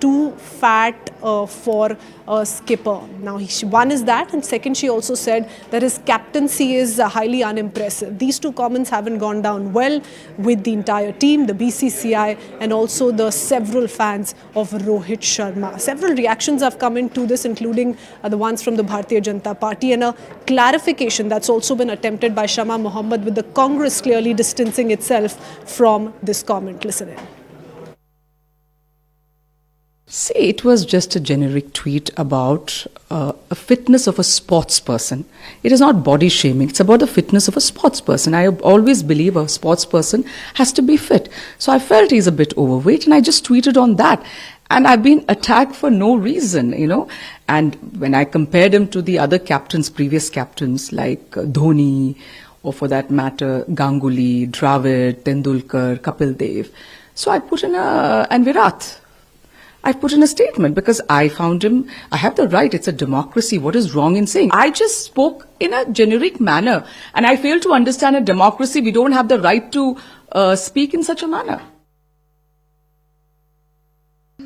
Speaker 4: too fat for a skipper. Now, one is that, and second, she also said that his captaincy is highly unimpressive. These two comments haven't gone down well with the entire team, the BCCI, and also the several fans of Rohit Sharma. Several reactions have come into this, including the ones from the Bharatiya Janata Party, and a clarification that's also been attempted by Shama Mohammed, with the Congress clearly distancing itself from this comment. Listen in.
Speaker 19: See, it was just a generic tweet about a fitness of a sports person. It is not body shaming. It's about the fitness of a sports person. I always believe a sports person has to be fit. So I felt he's a bit overweight, and I just tweeted on that. And I've been attacked for no reason, you know. And when I compared him to the other captains, previous captains like Dhoni, or for that matter, Ganguly, Dravid, Tendulkar, Kapil Dev. So I put in and Virat. I put in a statement because I found him, I have the right, it's a democracy. What is wrong in saying? I just spoke in a generic manner, and I fail to understand a democracy. We don't have the right to speak in such a manner.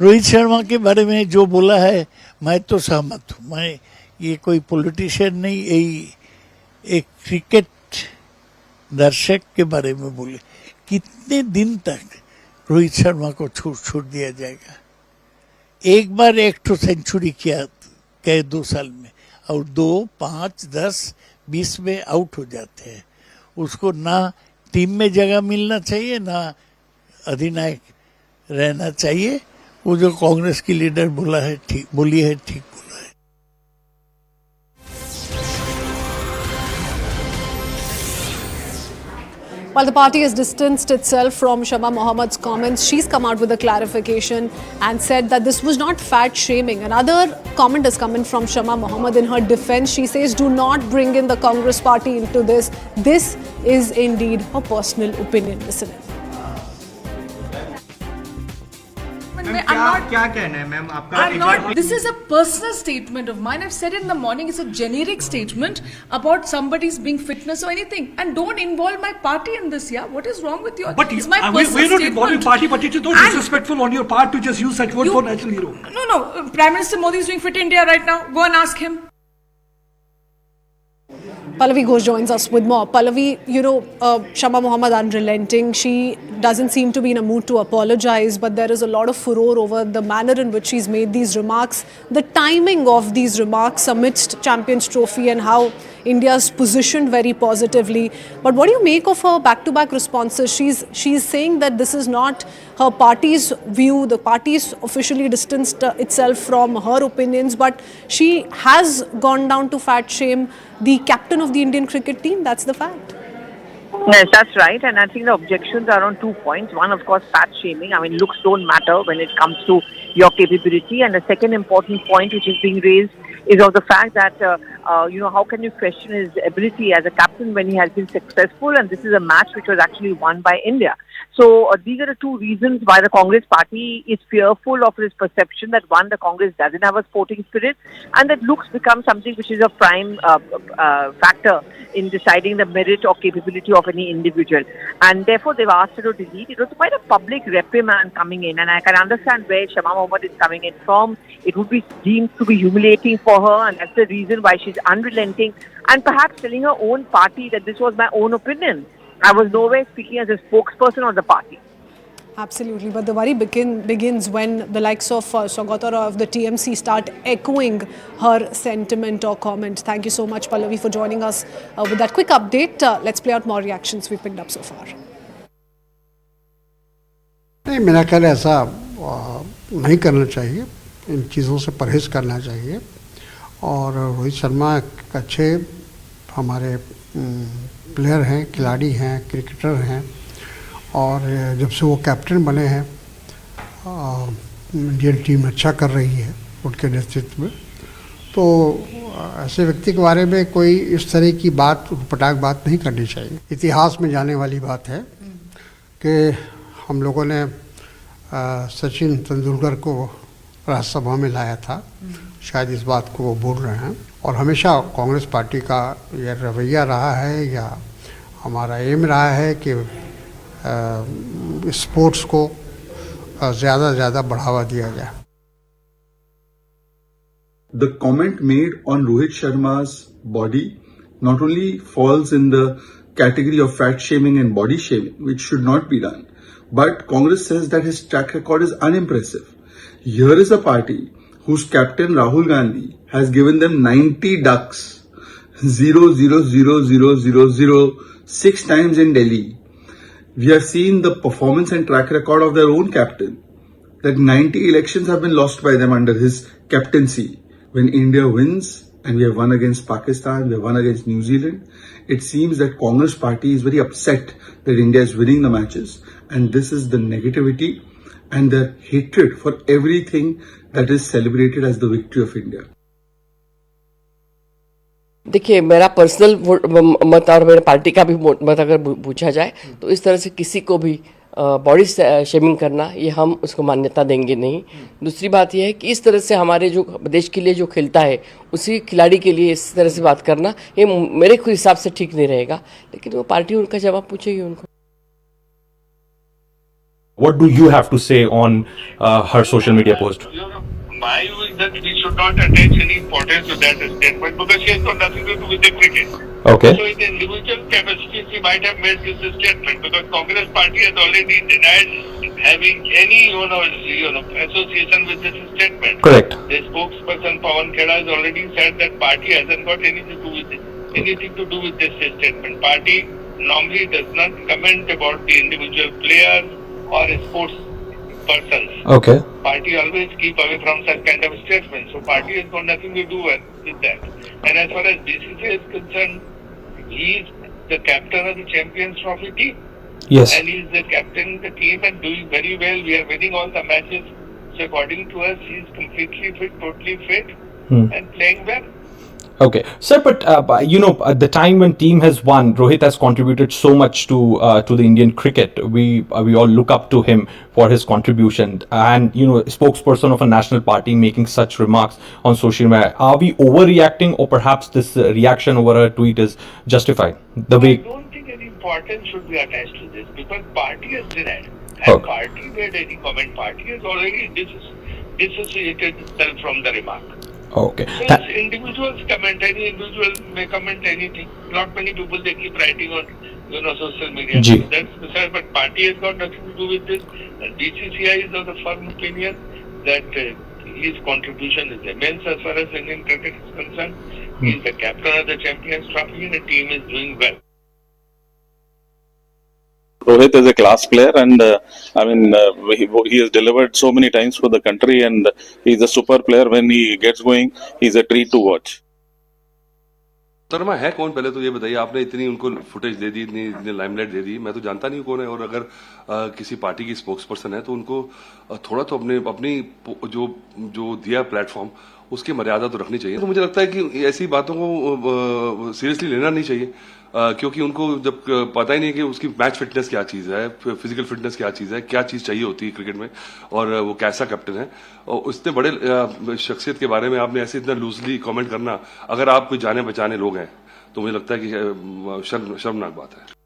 Speaker 20: Rohit Sharma के बारे में जो बोला है, मैं तो सहमत हूँ. मैं ये कोई पॉलिटिशियन नहीं, यही एक क्रिकेट दर्शक के बारे में बोले. कितने दिन तक रोहित शर्मा को छूट दिया जाएगा? एक बार 1 सेंचुरी किया कई 2 साल में, और 2, 5, 10, 20 में आउट हो जाते हैं. उसको ना टीम में जगह मिलना चाहिए, ना अधिनायक रहना चाहिए. वो जो कांग्रेस की लीडर बोली है ठीक बोला है।
Speaker 4: While the party has distanced itself from Shama Mohammad's comments, she's come out with a clarification and said that this was not fat shaming. Another comment has come in from Shama Mohammad in her defense. She says, do not bring in the Congress party into this. This is indeed her personal opinion. Listen in.
Speaker 21: क्या कहना है ma'am आपका?
Speaker 19: This is a personal statement of mine. I've said it in the morning. It's a generic statement about somebody's being fitness or anything, and don't involve my party in this. Yeah, what is wrong with you?
Speaker 21: But
Speaker 19: it's my
Speaker 21: we're
Speaker 19: personal
Speaker 21: not involving
Speaker 19: statement.
Speaker 21: party, but it is not disrespectful on your part to just use such word for national hero.
Speaker 19: No. Prime Minister Modi is doing Fit India right now. Go and ask him.
Speaker 4: Pallavi Ghosh joins us with more. Pallavi, Shama Mohammad unrelenting. She doesn't seem to be in a mood to apologize, but there is a lot of furore over the manner in which she's made these remarks, the timing of these remarks amidst Champions Trophy and how India's positioned very positively. But what do you make of her back-to-back responses? She's saying that this is not her party's view. The party's officially distanced itself from her opinions, but she has gone down to fat shame the captain of the Indian cricket team. That's the fact.
Speaker 8: Yes, that's right. And I think the objections are on 2 points. One, of course, fat shaming. I mean, looks don't matter when it comes to your capability. And the second important point which is being raised is of the fact that, how can you question his ability as a captain when he has been successful? And this is a match which was actually won by India. So these are the two reasons why the Congress party is fearful of this perception that, one, the Congress doesn't have a sporting spirit, and that looks become something which is a prime factor in deciding the merit or capability of any individual. And therefore, they've asked her to delete. It was quite a public reprimand coming in, and I can understand where Shama Mohammad is coming in from. It would be deemed to be humiliating for her, and that's the reason why she's unrelenting and perhaps telling her own party that this was my own opinion. I was nowhere speaking as a spokesperson of the party.
Speaker 4: Absolutely, but the worry begins when the likes of Saugata Roy of the TMC start echoing her sentiment or comment. Thank you so much, Pallavi, for joining us with that quick update. Let's play out more reactions we picked up so far.
Speaker 22: नहीं, मेरा ख्याल ऐसा नहीं करना चाहिए, इन चीज़ों से परहेज करना चाहिए। और रोहित शर्मा एक अच्छे हमारे प्लेयर हैं, खिलाड़ी हैं, क्रिकेटर हैं, और जब से वो कैप्टन बने हैं इंडियन टीम अच्छा कर रही है उनके नेतृत्व में। तो ऐसे व्यक्ति के बारे में कोई इस तरह की बात पटाख बात नहीं करनी चाहिए। इतिहास में जाने वाली बात है कि हम लोगों ने सचिन तेंदुलकर को राज्यसभा में लाया था, शायद इस बात को वो भूल रहे हैं। और हमेशा कांग्रेस पार्टी का यह रवैया रहा है या हमारा एम रहा है कि स्पोर्ट्स को ज़्यादा से ज़्यादा बढ़ावा दिया जाए।
Speaker 23: The comment made on Rohit Sharma's body not only falls in the category of fat shaming and body shaming, which should not be done, but Congress says that his track record is unimpressive. Here is a party whose captain Rahul Gandhi has given them 90 ducks, 0, 0, 0, 0, 0, 0, 6 times in Delhi. We have seen the performance and track record of their own captain, that 90 elections have been lost by them under his captaincy. When India wins, and we have won against Pakistan, we have won against New Zealand, it seems that Congress party is very upset that India is winning the matches, and this is the negativity and their hatred for everything that is celebrated as the victory of India.
Speaker 24: देखिए, मेरा personal मत और मेरे party का भी मत अगर पूछा जाए तो इस तरह से किसी को भी बॉडी शेमिंग करना, ये हम उसको मान्यता देंगे नहीं। दूसरी बात यह है कि इस तरह से हमारे जो देश के लिए जो खेलता है उसी खिलाड़ी के लिए इस तरह से बात करना, ये मेरे हिसाब से ठीक नहीं रहेगा, लेकिन वो पार्टी उनका जवाब पूछेगी उनको।
Speaker 25: What do you have to say on her social media post?
Speaker 26: My view is that we should not attach any importance to that statement because she has got nothing to do with the cricket.
Speaker 25: Okay.
Speaker 26: So in individual capacity, she might have made this statement because Congress party has already denied having any association with this statement.
Speaker 25: Correct.
Speaker 26: The spokesperson Pawan Kheda has already said that party hasn't got anything to do with this statement. Party normally does not comment about the individual players or sports persons.
Speaker 25: Okay.
Speaker 26: Party always keep away from such kind of statements. So party has got nothing to do with that. And as far as BCCI is concerned, he is the captain of the Champions Trophy team.
Speaker 25: Yes.
Speaker 26: And he is the captain of the team and doing very well. We are winning all the matches. So according to us, he is completely fit, totally fit, and playing well.
Speaker 25: Okay, sir, but at the time when team has won, Rohit has contributed so much to the Indian cricket. We all look up to him for his contribution, and spokesperson of a national party making such remarks on social media. Are we overreacting, or perhaps this reaction over a tweet is justified? I
Speaker 26: don't think any importance should be attached to this because party has denied. And party made any comment. Party has already dissociated itself from the remark.
Speaker 25: Okay.
Speaker 26: So individuals comment, any individual may comment anything. Not many people they keep writing on social media. So that's beside, but party has got nothing to do with this. And BCCI is of the firm opinion that his contribution is immense as far as Indian cricket is concerned. He is the captain of the Champions Trophy and the team is doing well.
Speaker 5: Rohit is a class player, and he has delivered so many times for the country, and he's a super player. When he gets going, he's a treat to watch.
Speaker 6: Sharma है कौन, पहले तो ये बताइए। आपने इतनी उनको footage दे दी, इतनी लाइमलाइट दे दी, मैं तो जानता नहीं कौन है। और अगर किसी पार्टी की स्पोक्स पर्सन है तो उनको थोड़ा तो अपनी जो दिया प्लेटफॉर्म उसकी मर्यादा तो रखनी चाहिए। तो मुझे लगता है कि ऐसी बातों को सीरियसली लेना नहीं चाहिए, क्योंकि उनको जब पता ही नहीं कि उसकी मैच फिटनेस क्या चीज़ है, फिजिकल फिटनेस क्या चीज़ है, क्या चीज़ चाहिए होती है क्रिकेट में, और वो कैसा कैप्टन है। और इतने बड़े शख्सियत के बारे में आपने ऐसे इतना लूजली कमेंट करना, अगर आप कोई जाने बचाने लोग हैं तो मुझे लगता है कि शर्मनाक बात है।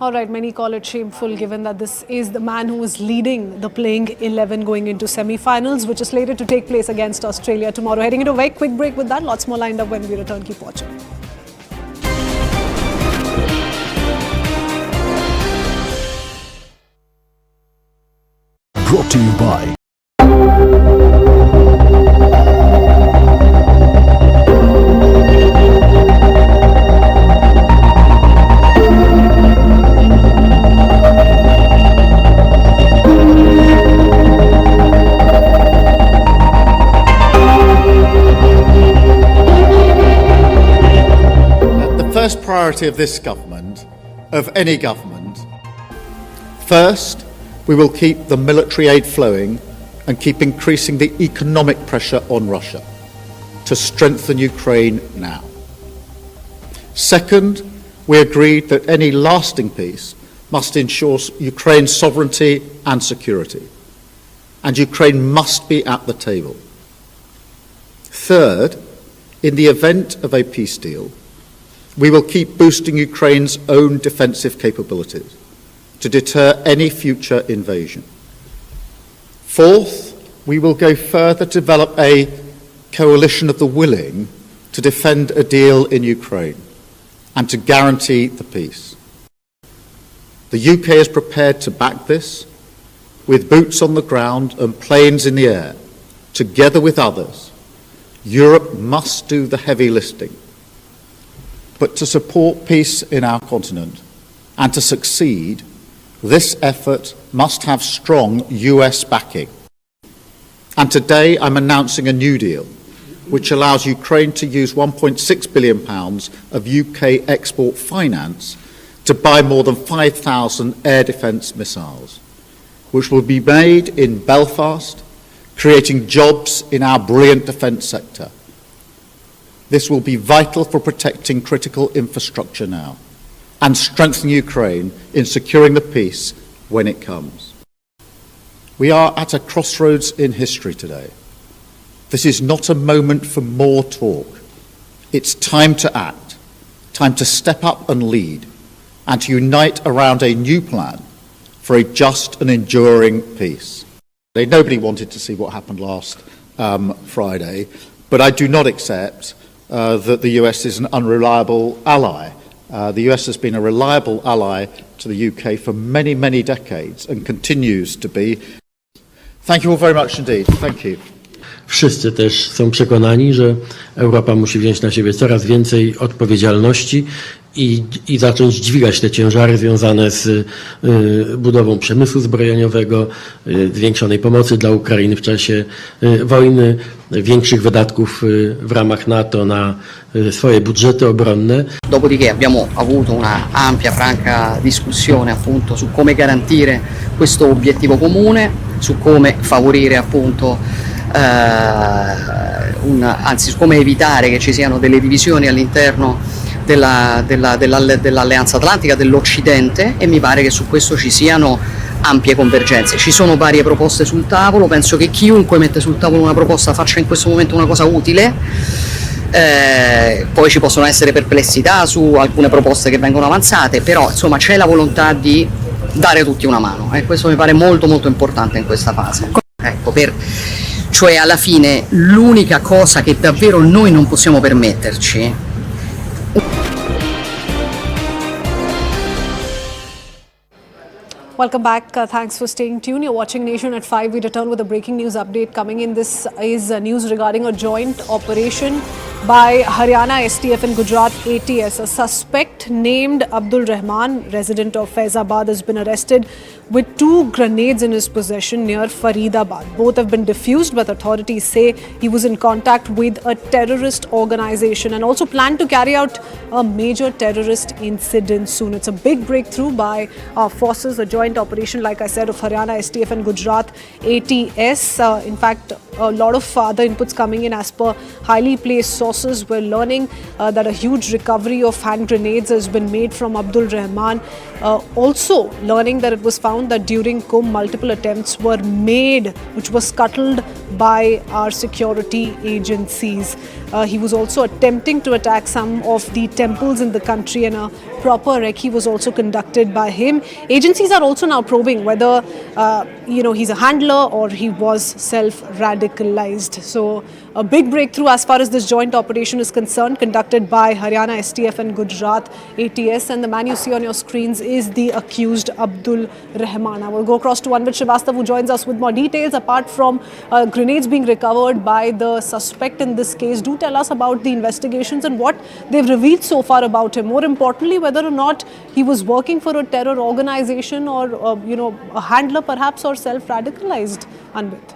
Speaker 4: All right, many call it shameful given that this is the man who is leading the playing 11 going into semi-finals, which is slated to take place against Australia tomorrow. Heading into a very quick break with that. Lots more lined up when we return. Keep watching.
Speaker 7: Brought to you by
Speaker 1: first priority of this government, of any government, first, we will keep the military aid flowing and keep increasing the economic pressure on Russia to strengthen Ukraine now. Second, we agreed that any lasting peace must ensure Ukraine's sovereignty and security, and Ukraine must be at the table. Third, in the event of a peace deal, we will keep boosting Ukraine's own defensive capabilities to deter any future invasion. Fourth, we will go further to develop a coalition of the willing to defend a deal in Ukraine and to guarantee the peace. The UK is prepared to back this with boots on the ground and planes in the air. Together with others, Europe must do the heavy lifting. But to support peace in our continent and to succeed, this effort must have strong US backing. And today I'm announcing a new deal which allows Ukraine to use £1.6 billion of UK export finance to buy more than 5,000 air defence missiles, which will be made in Belfast, creating jobs in our brilliant defence sector. This will be vital for protecting critical infrastructure now and strengthening Ukraine in securing the peace when it comes. We are at a crossroads in history today. This is not a moment for more talk. It's time to act, time to step up and lead, and to unite around a new plan for a just and enduring peace. Nobody wanted to see what happened last Friday, but I do not accept that the US is an unreliable ally. The US has been a reliable ally to the UK for many, many decades and continues to be. Thank you all very much indeed. Thank you.
Speaker 2: Wszyscy też są przekonani, że Europa musi wziąć na siebie coraz więcej odpowiedzialności i zacząć dźwigać te ciężary związane z budową przemysłu zbrojeniowego, zwiększonej pomocy dla Ukrainy w czasie wojny, większych wydatków w ramach NATO na swoje budżety obronne.
Speaker 3: Dopodiché abbiamo avuto una ampia, franca discussione appunto su come garantire questo obiettivo comune, su come favorire appunto anzi su come evitare che ci siano delle divisioni all'interno dell'Alleanza Atlantica, dell'Occidente, e mi pare che su questo ci siano ampie convergenze. Ci sono varie proposte sul tavolo, penso che chiunque mette sul tavolo una proposta faccia in questo momento una cosa utile. Poi ci possono essere perplessità su alcune proposte che vengono avanzate, però insomma c'è la volontà di dare tutti una mano, e questo mi pare molto molto importante in questa fase. Ecco, cioè alla fine l'unica cosa che davvero noi non possiamo permetterci.
Speaker 4: Welcome back. Thanks for staying tuned. You're watching Nation at 5. We return with a breaking news update coming in. This is news regarding a joint operation by Haryana STF and Gujarat ATS. A suspect named Abdul Rahman, resident of Faizabad, has been arrested with 2 grenades in his possession near Faridabad. Both have been defused, but authorities say he was in contact with a terrorist organization and also planned to carry out a major terrorist incident soon. It's a big breakthrough by our forces, a joint operation, like I said, of Haryana STF and Gujarat ATS. In fact, a lot of other inputs coming in as per highly placed sources. We're learning that a huge recovery of hand grenades has been made from Abdul Rahman. Also learning that it was found that during Kumbh multiple attempts were made which was scuttled by our security agencies. He was also attempting to attack some of the temples in the country, and a proper recce was also conducted by him. Agencies are also now probing whether he's a handler or he was self-radicalized. So a big breakthrough as far as this joint operation is concerned, conducted by Haryana STF and Gujarat ATS, and the man you see on your screens is the accused Abdul Rahman. I will go across to Anvit Srivastav, who joins us with more details. Apart from grenades being recovered by the suspect in this case, do tell us about the investigations and what they've revealed so far about him. More importantly, whether or not he was working for a terror organization or a handler perhaps, or self-radicalized. Anvit.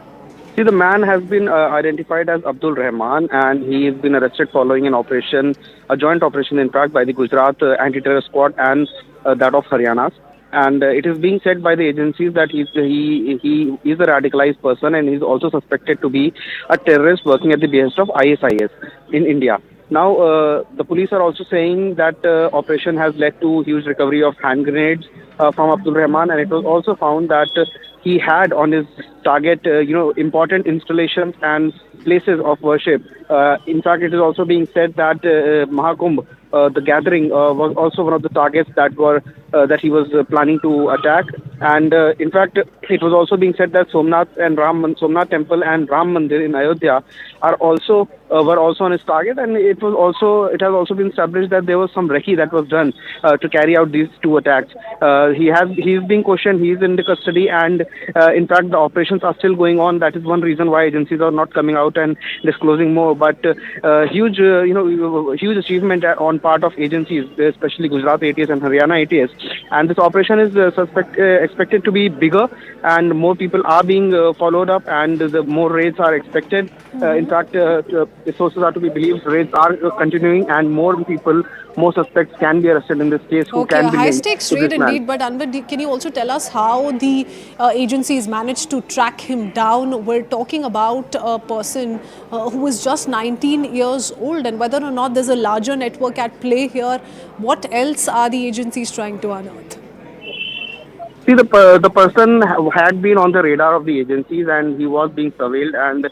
Speaker 7: See, the man has been identified as Abdul Rahman, and he has been arrested following a joint operation in fact by the Gujarat anti-terror squad and that of Haryana. And it is being said by the agencies that he is a radicalized person, and he is also suspected to be a terrorist working at the behest of ISIS in India. Now, the police are also saying that operation has led to huge recovery of hand grenades from Abdul Rahman, and it was also found that he had on his target, important installations and places of worship. In fact, it is also being said that Mahakumbh, the gathering, was also one of the targets that he was planning to attack. And in fact, it was also being said that Somnath Temple and Ram Mandir in Ayodhya were also on his target. And it has also been established that there was some recce that was done to carry out these 2 attacks. He is being questioned. He is in the custody, and in fact, the operations are still going on. That is one reason why agencies are not coming out and disclosing more. But huge achievement on part of agencies, especially Gujarat ATS and Haryana ATS. And this operation is expected to be bigger, and more people are being followed up, and the more raids are expected. In fact, the sources are to be believed. Raids are continuing, and more suspects can be arrested in this case who can be linked to this man.
Speaker 4: High stakes raid indeed, but Anvit, can you also tell us how the agencies managed to track him down? We're talking about a person who was just 19 years old, and whether or not there's a larger network at play here. What else are the agencies trying to unearth?
Speaker 7: See, the person had been on the radar of the agencies, and he was being surveilled, and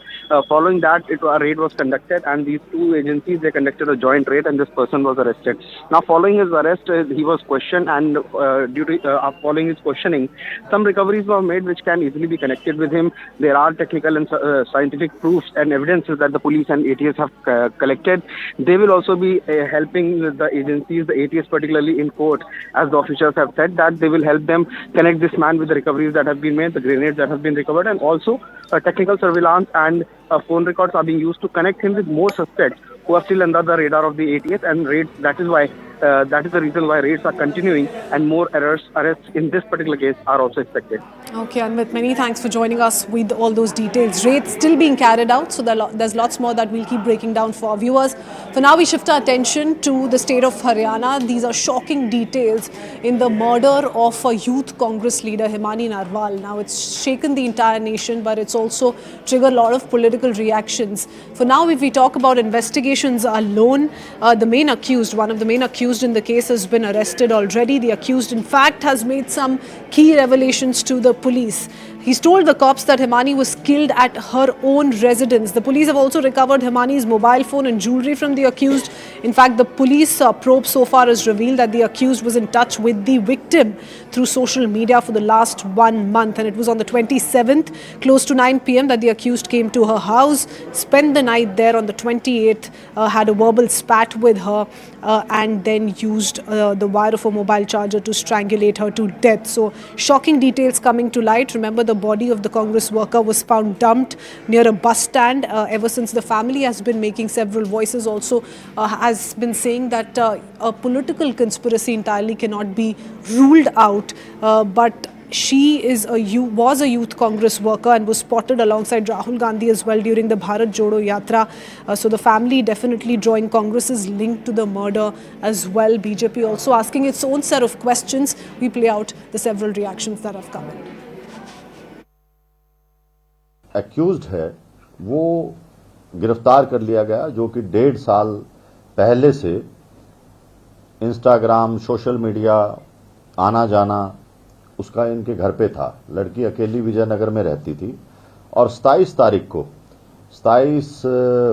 Speaker 7: following that, a raid was conducted, and these 2 agencies, they conducted a joint raid, and this person was arrested. Now, following his arrest, he was questioned, and following his questioning, some recoveries were made which can easily be connected with him. There are technical and scientific proofs and evidences that the police and ATS have collected. They will also be helping the agencies, the ATS particularly in court, as the officials have said, that they will help them connect this man with the recoveries that have been made, the grenades that have been recovered, and also technical surveillance and phone records are being used to connect him with more suspects who are still under the radar of the ATS and raids. That is why that is the reason why raids are continuing and more arrests in this particular case are also expected.
Speaker 4: Okay, Anvit, many thanks for joining us with all those details. Raids still being carried out, so there's lots more that we'll keep breaking down for our viewers. For now, we shift our attention to the state of Haryana. These are shocking details in the murder of a youth Congress leader, Himani Narwal. Now, it's shaken the entire nation, but it's also triggered a lot of political reactions. For now, if we talk about investigations alone, the main accused, one of the main accused in the case has been arrested already. The accused, in fact, has made some key revelations to the police. He's told the cops that Himani was killed at her own residence. The police have also recovered Himani's mobile phone and jewelry from the accused. In fact, the police probe so far has revealed that the accused was in touch with the victim through social media for the last 1 month. And it was on the 27th, close to 9 p.m. that the accused came to her house, spent the night there. On the 28th, had a verbal spat with her and then used the wire of a mobile charger to strangulate her to death. So, shocking details coming to light. Remember, the body of the Congress worker was found dumped near a bus stand. Ever since, the family has been making several voices, also has been saying that a political conspiracy entirely cannot be ruled out, but she was a youth Congress worker and was spotted alongside Rahul Gandhi as well during the Bharat Jodo Yatra. So the family definitely drawing Congress's link to the murder as well. BJP also asking its own set of questions. We play out the several reactions that have come in.
Speaker 9: Accused है वो गिरफ्तार कर लिया गया, जो कि 1.5 साल पहले से इंस्टाग्राम, सोशल मीडिया आना जाना उसका इनके घर पे था। लड़की अकेली विजयनगर में रहती थी और 27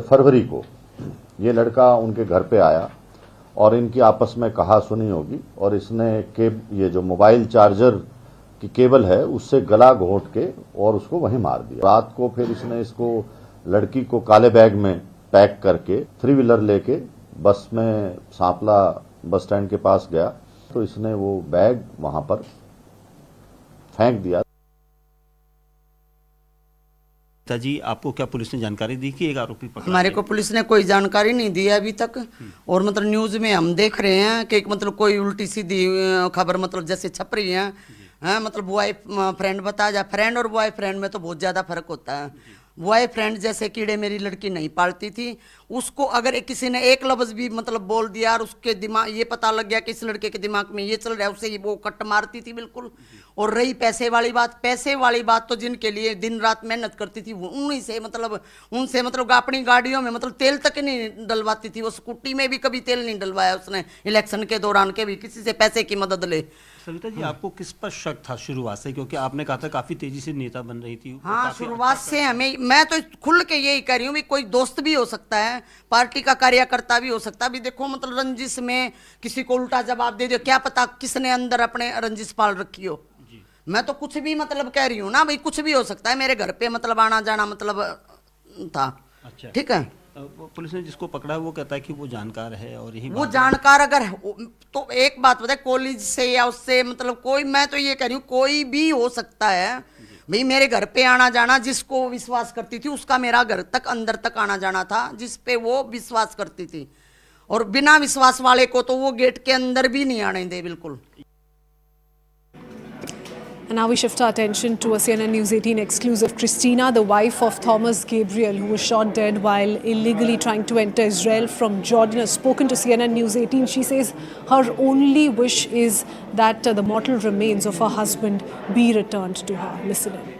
Speaker 9: फरवरी को ये लड़का उनके घर पे आया और इनकी आपस में कहा सुनी होगी और इसने ये जो मोबाइल चार्जर की केबल है उससे गला घोंट के और उसको वहीं मार दिया। रात को फिर इसने इसको लड़की को काले बैग में पैक करके 3 व्हीलर लेके बस में सांपला बस स्टैंड के पास गया तो इसने वो बैग वहां पर फेंक दिया।
Speaker 10: जी, आपको क्या पुलिस ने जानकारी दी कि एक आरोपी पकड़ा?
Speaker 11: हमारे को पुलिस ने कोई जानकारी नहीं दी है अभी तक। और मतलब न्यूज में हम देख रहे हैं कि मतलब कोई उल्टी सीधी खबर मतलब जैसे छप रही है। मतलब बॉय फ्रेंड बताया जाए, फ्रेंड और बॉय फ्रेंड में तो बहुत ज्यादा फर्क होता है। बॉय फ्रेंड जैसे कीड़े मेरी लड़की नहीं पालती थी, उसको अगर किसी ने एक लफ्ज भी मतलब बोल दिया और उसके दिमाग ये पता लग गया कि इस लड़के के दिमाग में ये चल रहा है, उसे वो कट मारती थी बिल्कुल। और रही पैसे वाली बात तो जिनके लिए दिन रात मेहनत करती थी उनसे मतलब अपनी गाड़ियों में मतलब तेल तक नहीं डलवाती थी। वो स्कूटी में भी कभी तेल नहीं डलवाया उसने इलेक्शन के दौरान के भी किसी से पैसे की मदद ले।
Speaker 10: सविता जी, आपको किस पर शक था शुरुआत से, क्योंकि आपने कहा था काफी तेजी से नेता बन रही थी?
Speaker 11: हाँ, शुरुआत से मैं तो खुल के यही कह रही हूँ, कोई दोस्त भी हो सकता है, पार्टी का कार्यकर्ता भी हो सकता है। अभी देखो मतलब रंजिश में किसी को उल्टा जवाब दे दो, क्या पता किसने अंदर अपने रंजिश पाल रखी हो। मैं तो कुछ भी मतलब कह रही हूँ ना भाई, कुछ भी हो सकता है। मेरे घर पे मतलब आना जाना मतलब था। अच्छा, ठीक है।
Speaker 10: पुलिस ने जिसको पकड़ा है वो कहता है कि वो जानकार है और यही
Speaker 11: वो जानकार अगर तो एक बात बताए कॉलेज से या उससे मतलब कोई, मैं तो ये कह रही हूँ कोई भी हो सकता है भाई। मेरे घर पे आना जाना जिसको विश्वास करती थी उसका मेरा घर तक अंदर तक आना जाना था, जिस पे वो विश्वास करती थी। और बिना विश्वास वाले को तो वो गेट के अंदर भी नहीं आने दे बिल्कुल।
Speaker 4: And now we shift our attention to a CNN News 18 exclusive. Christina, the wife of Thomas Gabriel, who was shot dead while illegally trying to enter Israel from Jordan, has spoken to CNN News 18. She says her only wish is that the mortal remains of her husband be returned to her. Listen in.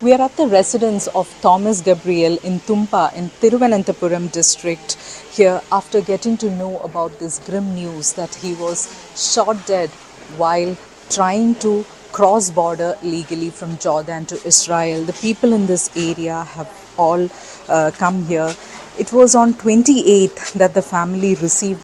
Speaker 12: We are at the residence of Thomas Gabriel in Tumpa in Thiruvananthapuram district here after getting to know about this grim news that he was shot dead while trying to cross border legally from Jordan to Israel. The people in this area have all come here. It was on 28th that the family received